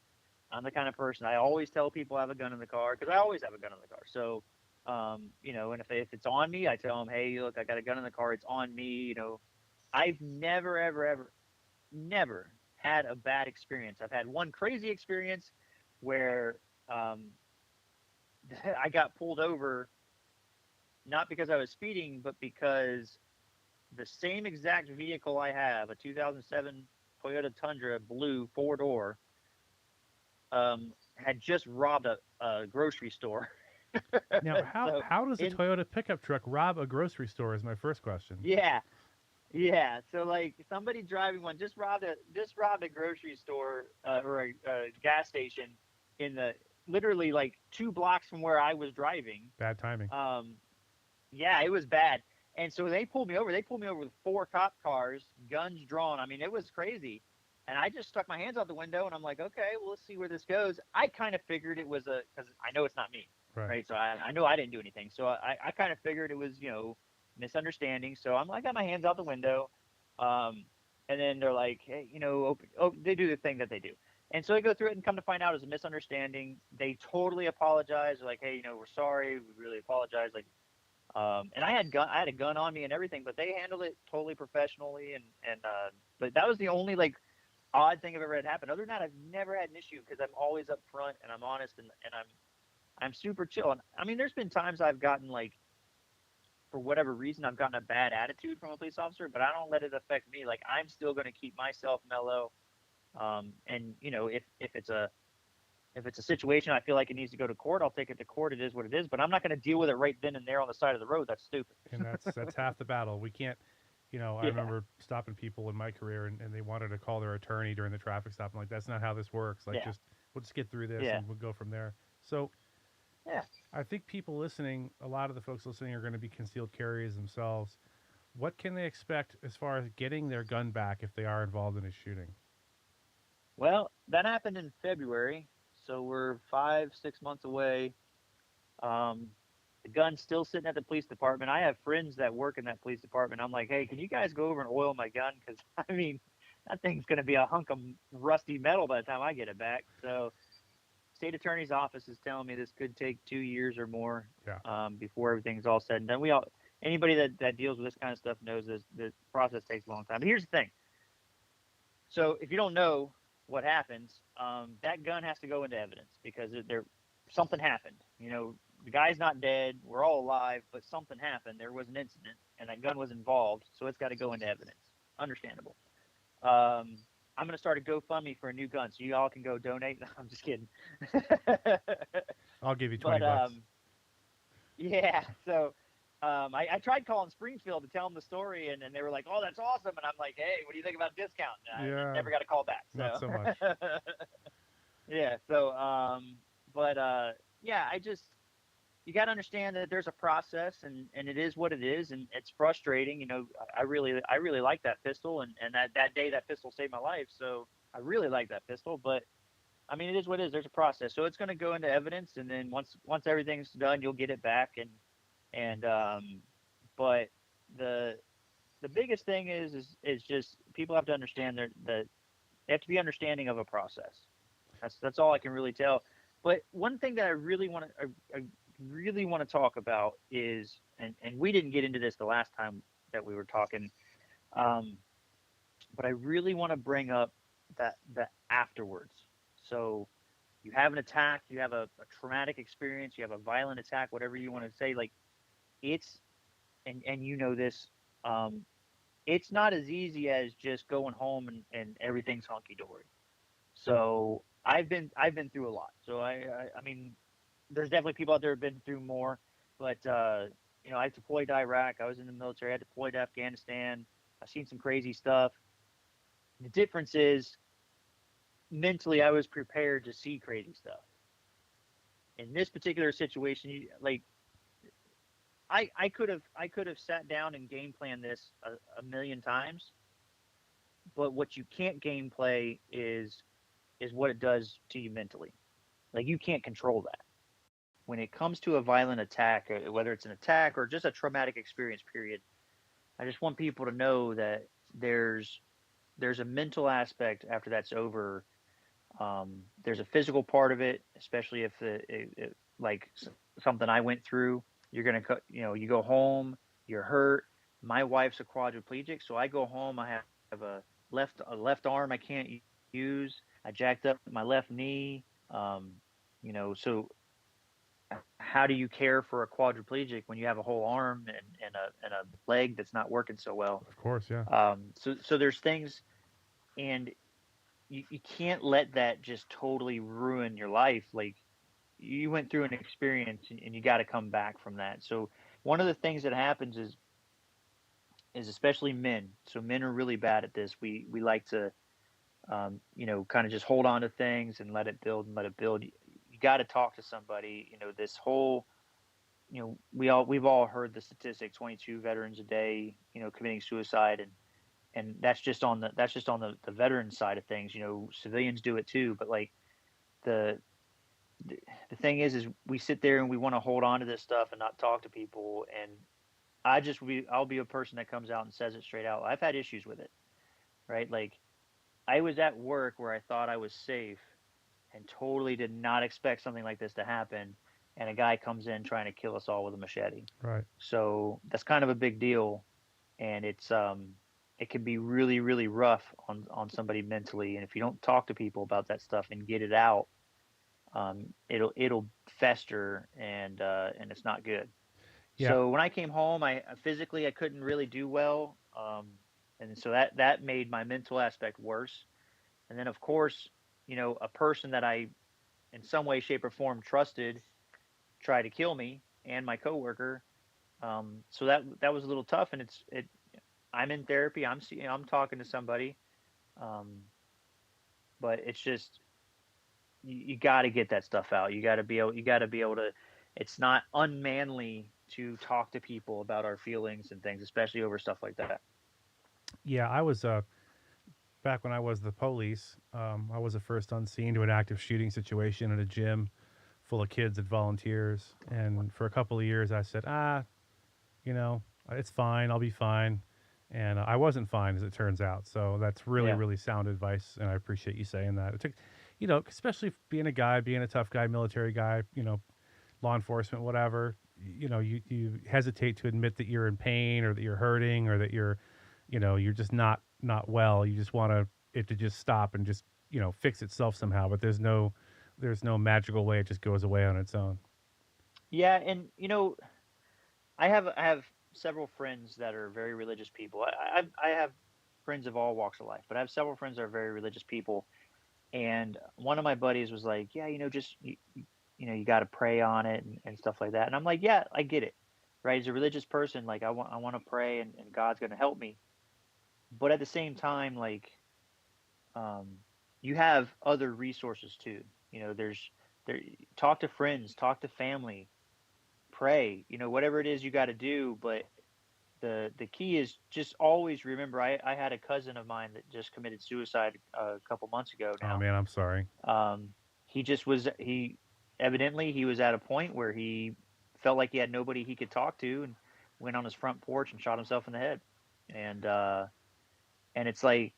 Speaker 1: I'm the kind of person I always tell people I have a gun in the car because I always have a gun in the car. So, and if it's on me, I tell them, "Hey, look, I got a gun in the car. It's on me." I've never, ever, ever, never had a bad experience. I've had one crazy experience where um, I got pulled over not because I was speeding, but because the same exact vehicle I have, a 2007 Toyota Tundra blue 4-door, had just robbed a grocery store.
Speaker 2: Now,
Speaker 1: So
Speaker 2: how does a
Speaker 1: in
Speaker 2: Toyota pickup truck rob a grocery store? Is my first question.
Speaker 1: yeah, yeah. So like somebody driving one just robbed a grocery store or a gas station in the literally like 2 blocks from where I was driving.
Speaker 2: Bad timing.
Speaker 1: Um, yeah, it was bad. And so they pulled me over. They pulled me over with 4 cop cars, guns drawn. I mean, it was crazy. And I just stuck my hands out the window and I'm like, okay, well, let's see where this goes. I kind of figured it was because I know it's not me,
Speaker 2: Right.
Speaker 1: right? So I know I didn't do anything. So I kind of figured it was, misunderstanding. So I'm like, got my hands out the window. Um, and then they're like, hey, they do the thing that they do. And so I go through it and come to find out it was a misunderstanding. They totally apologize. They're like, hey, we're sorry. We really apologize. Like, and I had a gun on me and everything, but they handled it totally professionally. But that was the only like odd thing I've ever had happen. Other than that, I've never had an issue because I'm always upfront and I'm honest and I'm super chill. And I mean, there's been times I've gotten like, for whatever reason, I've gotten a bad attitude from a police officer, but I don't let it affect me. Like I'm still going to keep myself mellow. And if it's a situation I feel like it needs to go to court, I'll take it to court. It is what it is, but I'm not going to deal with it right then and there on the side of the road. That's stupid.
Speaker 2: And that's half the battle. We can't, I
Speaker 1: Yeah,
Speaker 2: remember stopping people in my career and they wanted to call their attorney during the traffic stop. I'm like, that's not how this works. Like,
Speaker 1: yeah,
Speaker 2: just we'll just get through this
Speaker 1: yeah,
Speaker 2: and we'll go from there. So
Speaker 1: yeah.
Speaker 2: I think people listening, a lot of the folks listening are going to be concealed carriers themselves. What can they expect as far as getting their gun back if they are involved in a shooting?
Speaker 1: Well, that happened in February, so we're 5, 6 months away. Um, the gun's still sitting at the police department. I have friends that work in that police department. I'm like, hey, can you guys go over and oil my gun? Because I mean, that thing's going to be a hunk of rusty metal by the time I get it back. So, state attorney's office is telling me this could take 2 years or more
Speaker 2: Yeah.
Speaker 1: before everything's all said and done. Anybody that deals with this kind of stuff knows this process takes a long time. But here's the thing. So if you don't know what happens, that gun has to go into evidence because something happened. The guy's not dead. We're all alive, but something happened. There was an incident, and that gun was involved, so it's got to go into evidence. Understandable. I'm going to start a GoFundMe for a new gun, so you all can go donate. I'm just kidding.
Speaker 2: I'll give you 20
Speaker 1: But
Speaker 2: bucks.
Speaker 1: yeah, so I tried calling Springfield to tell them the story, and they were like, "Oh, that's awesome," and I'm like, "Hey, what do you think about discount?" And I
Speaker 2: Yeah,
Speaker 1: never got a call back.
Speaker 2: not
Speaker 1: So
Speaker 2: so much.
Speaker 1: yeah, so but yeah, you got to understand that there's a process, and it is what it is, and it's frustrating. I really like that pistol, and that day that pistol saved my life, so I really like that pistol, but. I mean, it is what it is. There's a process, so it's going to go into evidence, and then once everything's done, you'll get it back, and but the the biggest thing is just people have to understand that they have to be understanding of a process. That's all I can really tell. But one thing that I really want to talk about is, and we didn't get into this the last time that we were talking, um, but I really want to bring up that the afterwards. So you have an attack, you have a traumatic experience, you have a violent attack, whatever you want to say. Like it's and you know this, um, it's not as easy as just going home and everything's hunky dory. So I've been through a lot. So I mean, there's definitely people out there who've been through more, but you know, I deployed to Iraq. I was in the military. I deployed to Afghanistan. I've seen some crazy stuff. The difference is mentally, I was prepared to see crazy stuff. In this particular situation, like I could have sat down and game planned this a million times, but what you can't game play is what it does to you mentally. Like you can't control that. When it comes to a violent attack, whether it's an attack or just a traumatic experience, period, I just want people to know that there's there's a mental aspect after that's over. There's a physical part of it, especially if like something I went through. You're gonna, you go home, you're hurt. My wife's a quadriplegic, so I go home. I have a left arm I can't use. I jacked up my left knee. So how do you care for a quadriplegic when you have a whole arm and a leg that's not working so well?
Speaker 2: Of course, yeah.
Speaker 1: So there's things, and you can't let that just totally ruin your life. Like you went through an experience and you got to come back from that. So one of the things that happens is especially men. So men are really bad at this. We like to kind of just hold on to things and let it build and let it build. You got to talk to somebody. This whole, we've all heard the statistic: 22 veterans a day, committing suicide, and that's just on the veteran side of things. Civilians do it too, but like the the thing is we sit there and we want to hold on to this stuff and not talk to people. And I'll be a person that comes out and says it straight out. I've had issues with it, right? Like I was at work where I thought I was safe and totally did not expect something like this to happen. And a guy comes in trying to kill us all with a machete.
Speaker 2: Right.
Speaker 1: So that's kind of a big deal. And it can be really, really rough on somebody mentally. And if you don't talk to people about that stuff and get it out, it'll fester and it's not good.
Speaker 2: Yeah.
Speaker 1: So when I came home, I physically I couldn't really do well, and so that made my mental aspect worse. And then of course, a person that I in some way, shape, or form trusted tried to kill me and my coworker. So that was a little tough, and I'm in therapy. I'm talking to somebody, um, but it's just you got to get that stuff out. You got to be able to. It's not unmanly to talk to people about our feelings and things, especially over stuff like that.
Speaker 2: Yeah, I was back when I was the police. I was the first on scene to an active shooting situation at a gym full of kids and volunteers. And for a couple of years, I said, it's fine. I'll be fine. And I wasn't fine, as it turns out. So that's really,
Speaker 1: Yeah.
Speaker 2: really sound advice, and I appreciate you saying that. It took, especially being a guy, being a tough guy, military guy, law enforcement, whatever. You hesitate to admit that you're in pain or that you're hurting or that you're just not well. You just want it to just stop and just fix itself somehow. But there's no magical way it just goes away on its own.
Speaker 1: Yeah, and I have several friends that are very religious people. I have friends of all walks of life, but I have several friends that are very religious people. And one of my buddies was like, "Yeah, just you got to pray on it and stuff like that." And I'm like, "Yeah, I get it, right? As a religious person, like I want to pray and God's going to help me." But at the same time, like um, you have other resources too. There, talk to friends, talk to family, pray. Whatever it is you got to do, but the key is just always remember. I had a cousin of mine that just committed suicide a couple months ago
Speaker 2: Oh
Speaker 1: now.
Speaker 2: man, I'm sorry.
Speaker 1: He just was he evidently he was at a point where he felt like he had nobody he could talk to, and went on his front porch and shot himself in the head. And it's like,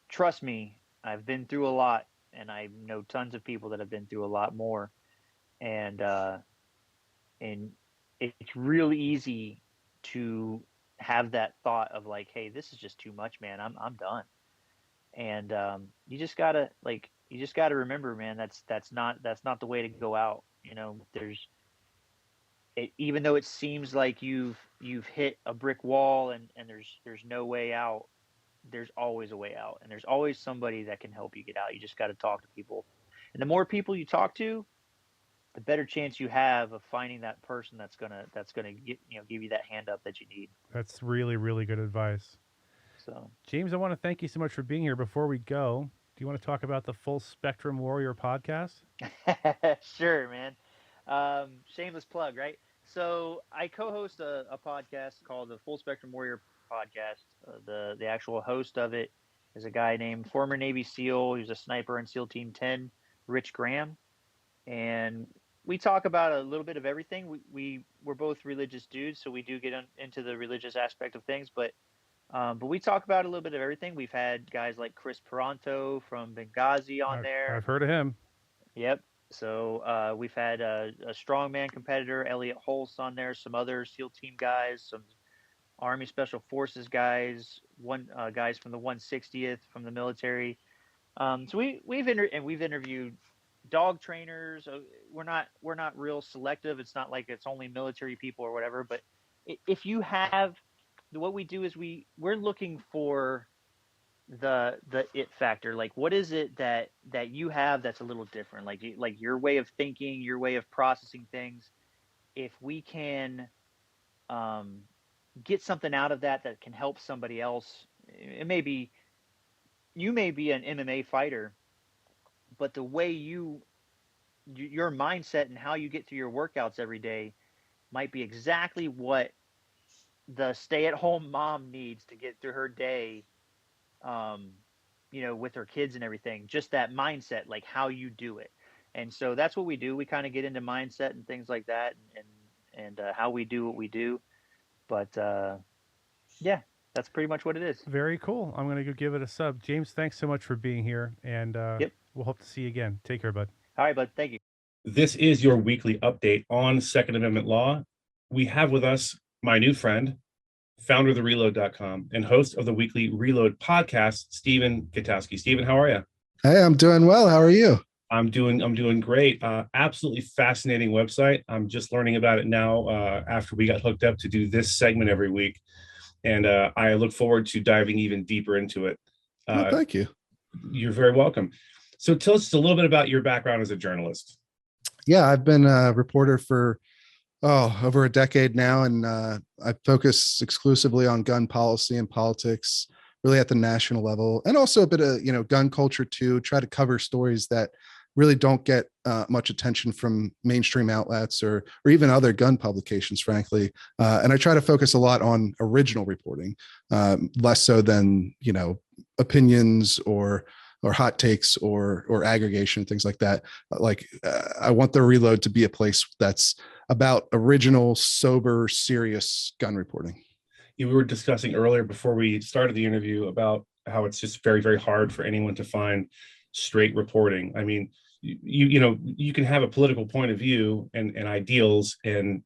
Speaker 1: trust me, I've been through a lot. and I know tons of people that have been through a lot more, and and it's really easy to have that thought of like, hey, this is just too much, man. I'm done. And you just gotta remember, man, that's not the way to go out. There's even though it seems like you've hit a brick wall, and there's no way out, there's always a way out, and there's always somebody that can help you get out. You just got to talk to people, and the more people you talk to, the better chance you have of finding that person that's gonna give you that hand up that you need.
Speaker 2: That's really, really good advice.
Speaker 1: So
Speaker 2: James, I want to thank you so much for being here. Before we go, do you want to talk about the Full Spectrum Warrior podcast?
Speaker 1: sure, man. Shameless plug, right? So I co-host a podcast called the Full Spectrum Warrior podcast. The actual host of it is a guy named former Navy SEAL. He was a sniper in SEAL Team 10, Rich Graham, and we talk about a little bit of everything. We're both religious dudes, so we do get into the religious aspect of things, but we talk about a little bit of everything. We've had guys like Chris Peranto from Benghazi on there.
Speaker 2: I've heard of him.
Speaker 1: Yep. So we've had a strongman competitor, Elliot Holst, on there. Some other SEAL team guys, some Army Special Forces guys, guys from the 160th from the military. So we've interviewed dog trainers. We're not real selective. It's not like it's only military people or whatever. But if you have, what we do is we're looking for the it factor. Like, what is it that you have that's a little different, like your way of thinking, your way of processing things. If we can get something out of that can help somebody else. It may be, you may be an MMA fighter, but the way your mindset and how you get through your workouts every day might be exactly what the stay-at-home mom needs to get through her day, um, with her kids and everything. Just that mindset, like how you do it. And so that's what we do. We kind of get into mindset and things like that, and how we do what we do. But yeah, that's pretty much what it is.
Speaker 2: Very cool. I'm going to go give it a sub. James, thanks so much for being here, and
Speaker 1: Yep.
Speaker 2: we'll hope to see you again. Take care, bud.
Speaker 1: All right, bud. Thank you.
Speaker 2: This is your weekly update on Second Amendment law. We have with us my new friend, founder of the reload.com and host of the weekly Reload podcast, Stephen Gutowski. Stephen, how are you?
Speaker 3: Hey, I'm doing well. How are you?
Speaker 2: I'm doing great. Absolutely fascinating website. I'm just learning about it now after we got hooked up to do this segment every week. And I look forward to diving even deeper into it.
Speaker 3: Thank you.
Speaker 2: You're very welcome. So tell us just a little bit about your background as a journalist.
Speaker 3: Yeah, I've been a reporter for over a decade now, and I focus exclusively on gun policy and politics, really at the national level, and also a bit of gun culture too. Try to cover stories that really don't get much attention from mainstream outlets or even other gun publications, frankly. And I try to focus a lot on original reporting, less so than opinions or hot takes or aggregation, things like that. I want the Reload to be a place that's about original, sober, serious gun reporting.
Speaker 2: We were discussing earlier before we started the interview about how it's just very, very hard for anyone to find straight reporting. I mean, you can have a political point of view and ideals, and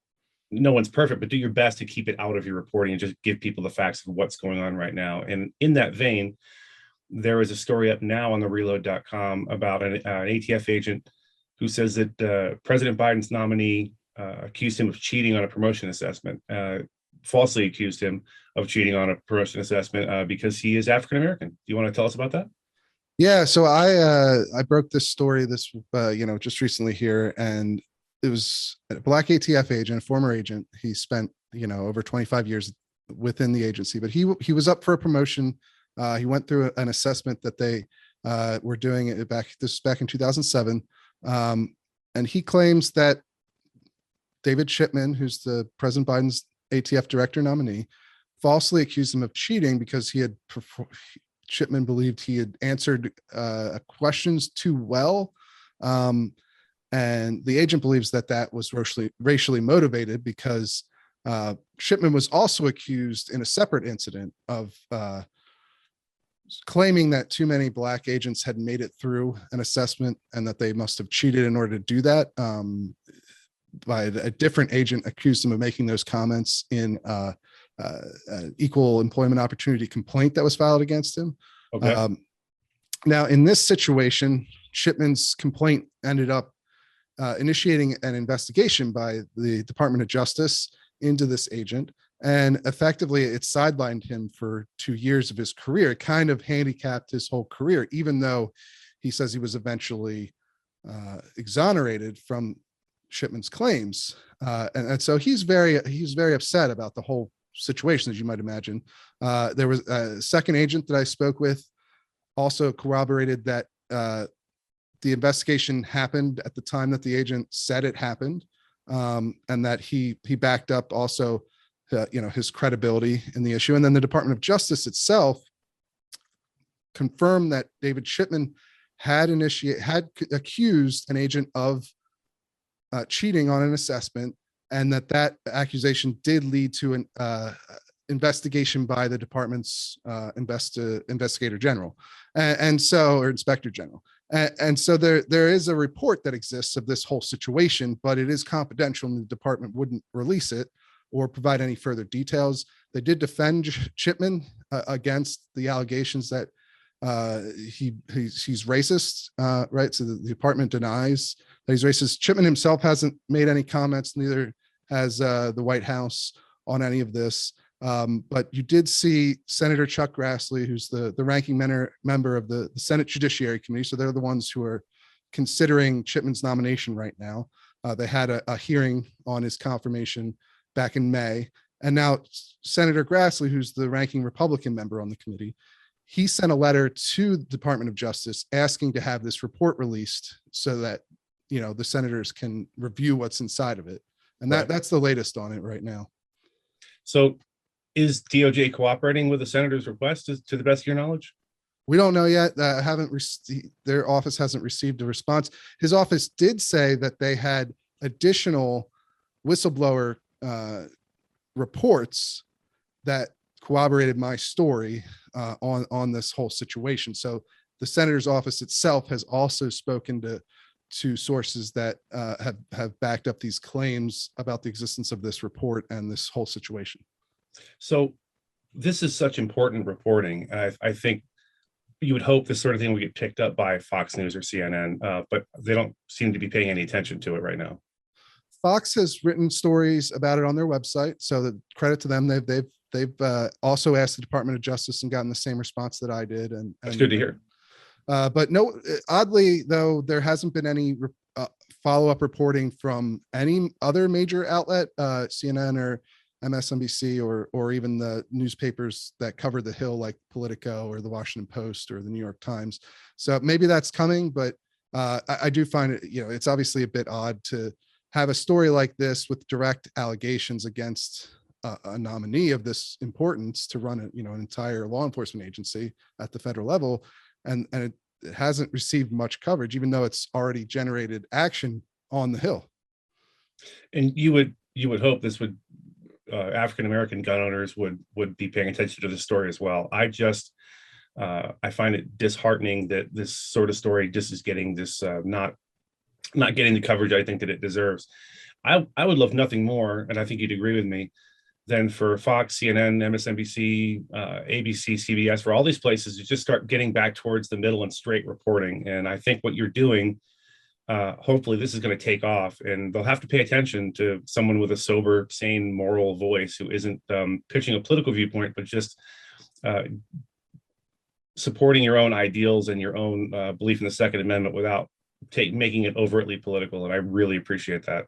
Speaker 2: no one's perfect, but do your best to keep it out of your reporting and just give people the facts of what's going on right now. And in that vein, there is a story up now on the reload.com about an ATF agent who says that President Biden's nominee accused him of cheating on a promotion assessment, falsely accused him of cheating on a promotion assessment because he is African American. Do you want to tell us about that?
Speaker 3: Yeah, so I broke this story just recently here, and it was a black ATF agent, a former agent. He spent over 25 years within the agency, but he was up for a promotion. He went through an assessment that they were doing it back in 2007, and he claims that David Shipman, who's the President Biden's ATF director nominee, falsely accused him of cheating because Shipman believed he had answered questions too well. And the agent believes that was racially motivated because Shipman was also accused in a separate incident of claiming that too many Black agents had made it through an assessment and that they must have cheated in order to do that. By a different agent accused him of making those comments in an equal employment opportunity complaint that was filed against him.
Speaker 2: Okay.
Speaker 3: Now, in this situation, Shipman's complaint ended up initiating an investigation by the Department of Justice into this agent. And effectively, it sidelined him for 2 years of his career. It kind of handicapped his whole career, even though he says he was eventually exonerated from Shipman's claims. And so he's very upset about the whole situation, as you might imagine. There was a second agent that I spoke with also corroborated that the investigation happened at the time that the agent said it happened, and that he backed up also his credibility in the issue. And then the Department of Justice itself confirmed that David Shipman had accused an agent of cheating on an assessment, and that accusation did lead to an investigation by the department's investigator general, or inspector general. And so there is a report that exists of this whole situation, but it is confidential and the department wouldn't release it or provide any further details. They did defend Shipman against the allegations that he's racist, right? So the department denies that he's racist. Shipman himself hasn't made any comments, neither has the White House on any of this. But you did see Senator Chuck Grassley, who's the ranking member of the Senate Judiciary Committee. So they're the ones who are considering Shipman's nomination right now. They had a hearing on his confirmation back in May. And now Senator Grassley, who's the ranking Republican member on the committee, he sent a letter to the Department of Justice asking to have this report released so that, the senators can review what's inside of it. And that's the latest on it right now.
Speaker 2: So is DOJ cooperating with the senator's request to the best of your knowledge?
Speaker 3: We don't know yet. Their office hasn't received a response. His office did say that they had additional whistleblower reports that corroborated my story on this whole situation. So the senator's office itself has also spoken to sources that have backed up these claims about the existence of this report and this whole situation.
Speaker 2: So this is such important reporting. I think you would hope this sort of thing would get picked up by Fox News or CNN, but they don't seem to be paying any attention to it right now.
Speaker 3: Fox has written stories about it on their website, so the credit to them. They've also asked the Department of Justice and gotten the same response that I did. And
Speaker 2: that's good to hear.
Speaker 3: But no, oddly though, there hasn't been any follow-up reporting from any other major outlet, CNN or MSNBC, or even the newspapers that cover the Hill, like Politico or the Washington Post or the New York Times. So maybe that's coming, but I do find it, it's obviously a bit odd to have a story like this with direct allegations against a nominee of this importance to run an entire law enforcement agency at the federal level, and it hasn't received much coverage, even though it's already generated action on the Hill.
Speaker 2: And you would hope this would African American gun owners would be paying attention to the story as well. I find it disheartening that this sort of story just is getting this not getting the coverage I think that it deserves. I would love nothing more, and I think you'd agree with me, than for Fox, CNN, MSNBC, ABC, CBS, for all these places to just start getting back towards the middle and straight reporting. And I think what you're doing, hopefully this is going to take off, and they'll have to pay attention to someone with a sober, sane, moral voice who isn't pitching a political viewpoint, but just supporting your own ideals and your own belief in the Second Amendment without making it overtly political. And I really appreciate that.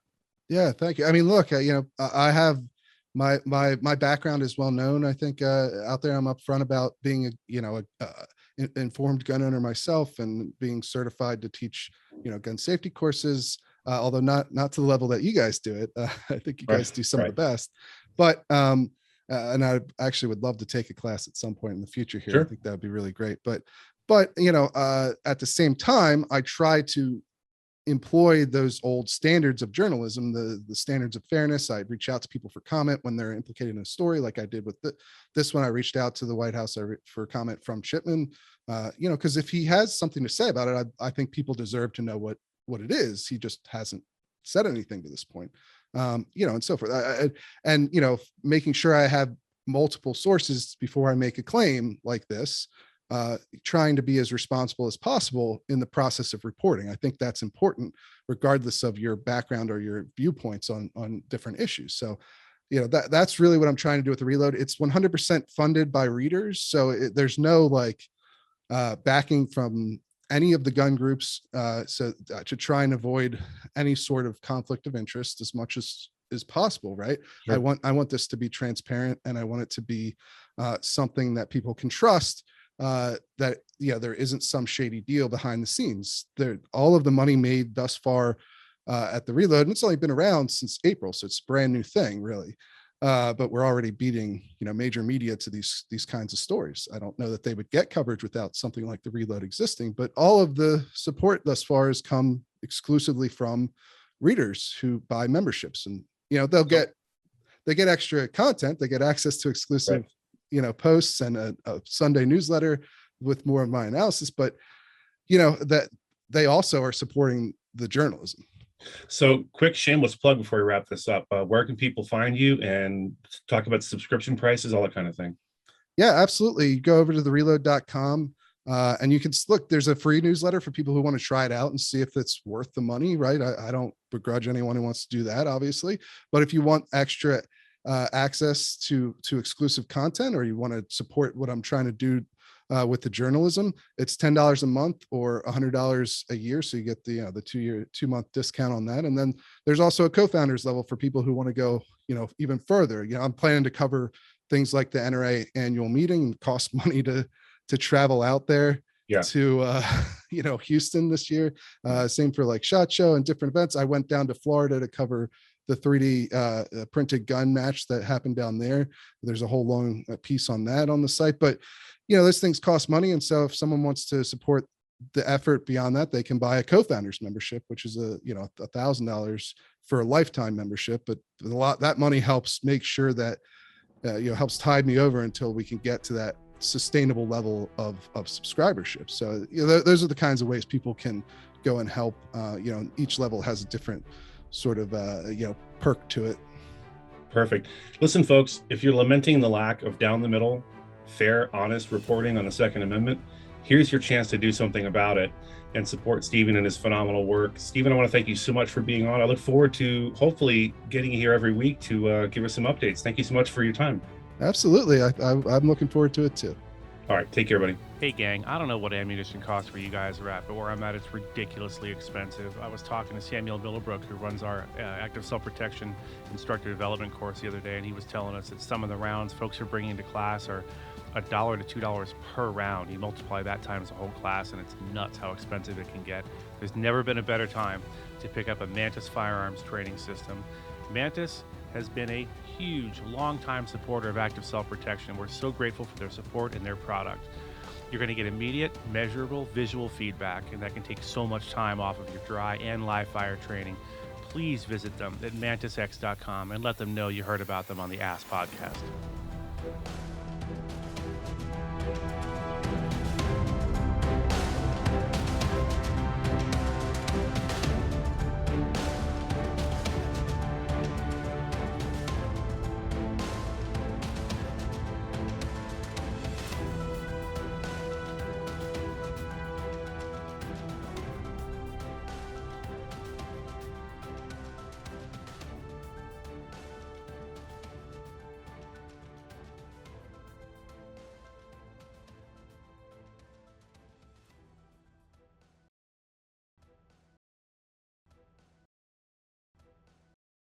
Speaker 3: Yeah, thank you. I mean, look, I have my background is well known. I think out there, I'm upfront about being a informed gun owner myself and being certified to teach gun safety courses, although not to the level that you guys do it. I think you guys do some of the best, but and I actually would love to take a class at some point in the future here. Sure. I think that would be really great. But at the same time, I try to employ those old standards of journalism, the standards of fairness. I reach out to people for comment when they're implicated in a story, like I did with this one. I reached out to the White House for comment from Chipman, because if he has something to say about it, I think people deserve to know what it is. He just hasn't said anything to this point, and so forth. And making sure I have multiple sources before I make a claim like this, trying to be as responsible as possible in the process of reporting. I think that's important, regardless of your background or your viewpoints on different issues. So, that's really what I'm trying to do with the Reload. It's 100% funded by readers. So there's no backing from any of the gun groups. To try and avoid any sort of conflict of interest as much as is possible, right? Sure. I want this to be transparent, and I want it to be something that people can trust, that there isn't some shady deal behind the scenes. All of the money made thus far at the Reload, and it's only been around since April, so it's a brand new thing, really. But we're already beating major media to these kinds of stories. I don't know that they would get coverage without something like the Reload existing, but all of the support thus far has come exclusively from readers who buy memberships, and they get extra content. They get access to exclusive posts and a Sunday newsletter with more of my analysis, but that they also are supporting the journalism.
Speaker 2: So quick shameless plug before we wrap this up. Where can people find you and talk about subscription prices, all that kind of thing?
Speaker 3: Yeah, absolutely. You go over to thereload.com and you can look, there's a free newsletter for people who want to try it out and see if it's worth the money, right? I don't begrudge anyone who wants to do that, obviously. But if you want extra access to exclusive content, or you want to support what I'm trying to do with the journalism, it's $10 a month or $100 a year. So you get the 2-month discount on that. And then there's also a co-founders level for people who want to go, even further. I'm planning to cover things like the NRA annual meeting. It costs money to travel out there to, Houston this year. Same for like SHOT Show and different events. I went down to Florida to cover the 3D printed gun match that happened down there. There's a whole long piece on that on the site, but those things cost money. And so if someone wants to support the effort beyond that, they can buy a co-founders membership, which is $1,000 for a lifetime membership. But that money helps make sure that, helps tide me over until we can get to that sustainable level of subscribership. So, those are the kinds of ways people can go and help. Each level has a different sort of, perk to it.
Speaker 2: Perfect. Listen, folks, if you're lamenting the lack of down the middle, fair, honest reporting on the Second Amendment, here's your chance to do something about it and support Stephen and his phenomenal work. Stephen, I want to thank you so much for being on. I look forward to hopefully getting you here every week to give us some updates. Thank you so much for your time.
Speaker 3: Absolutely. I'm looking forward to it too.
Speaker 2: All right. Take care, buddy.
Speaker 4: Hey, gang. I don't know what ammunition costs where you guys are at, but where I'm at, it's ridiculously expensive. I was talking to Samuel Millibrook, who runs our active self-protection instructor development course the other day, and he was telling us that some of the rounds folks are bringing into class are $1 to $2 per round. You multiply that times the whole class, and it's nuts how expensive it can get. There's never been a better time to pick up a Mantis firearms training system. Mantis has been a huge, long-time supporter of active self-protection. We're so grateful for their support and their product. You're going to get immediate, measurable, visual feedback, and that can take so much time off of your dry and live fire training. Please visit them at mantisx.com and let them know you heard about them on the ASP podcast.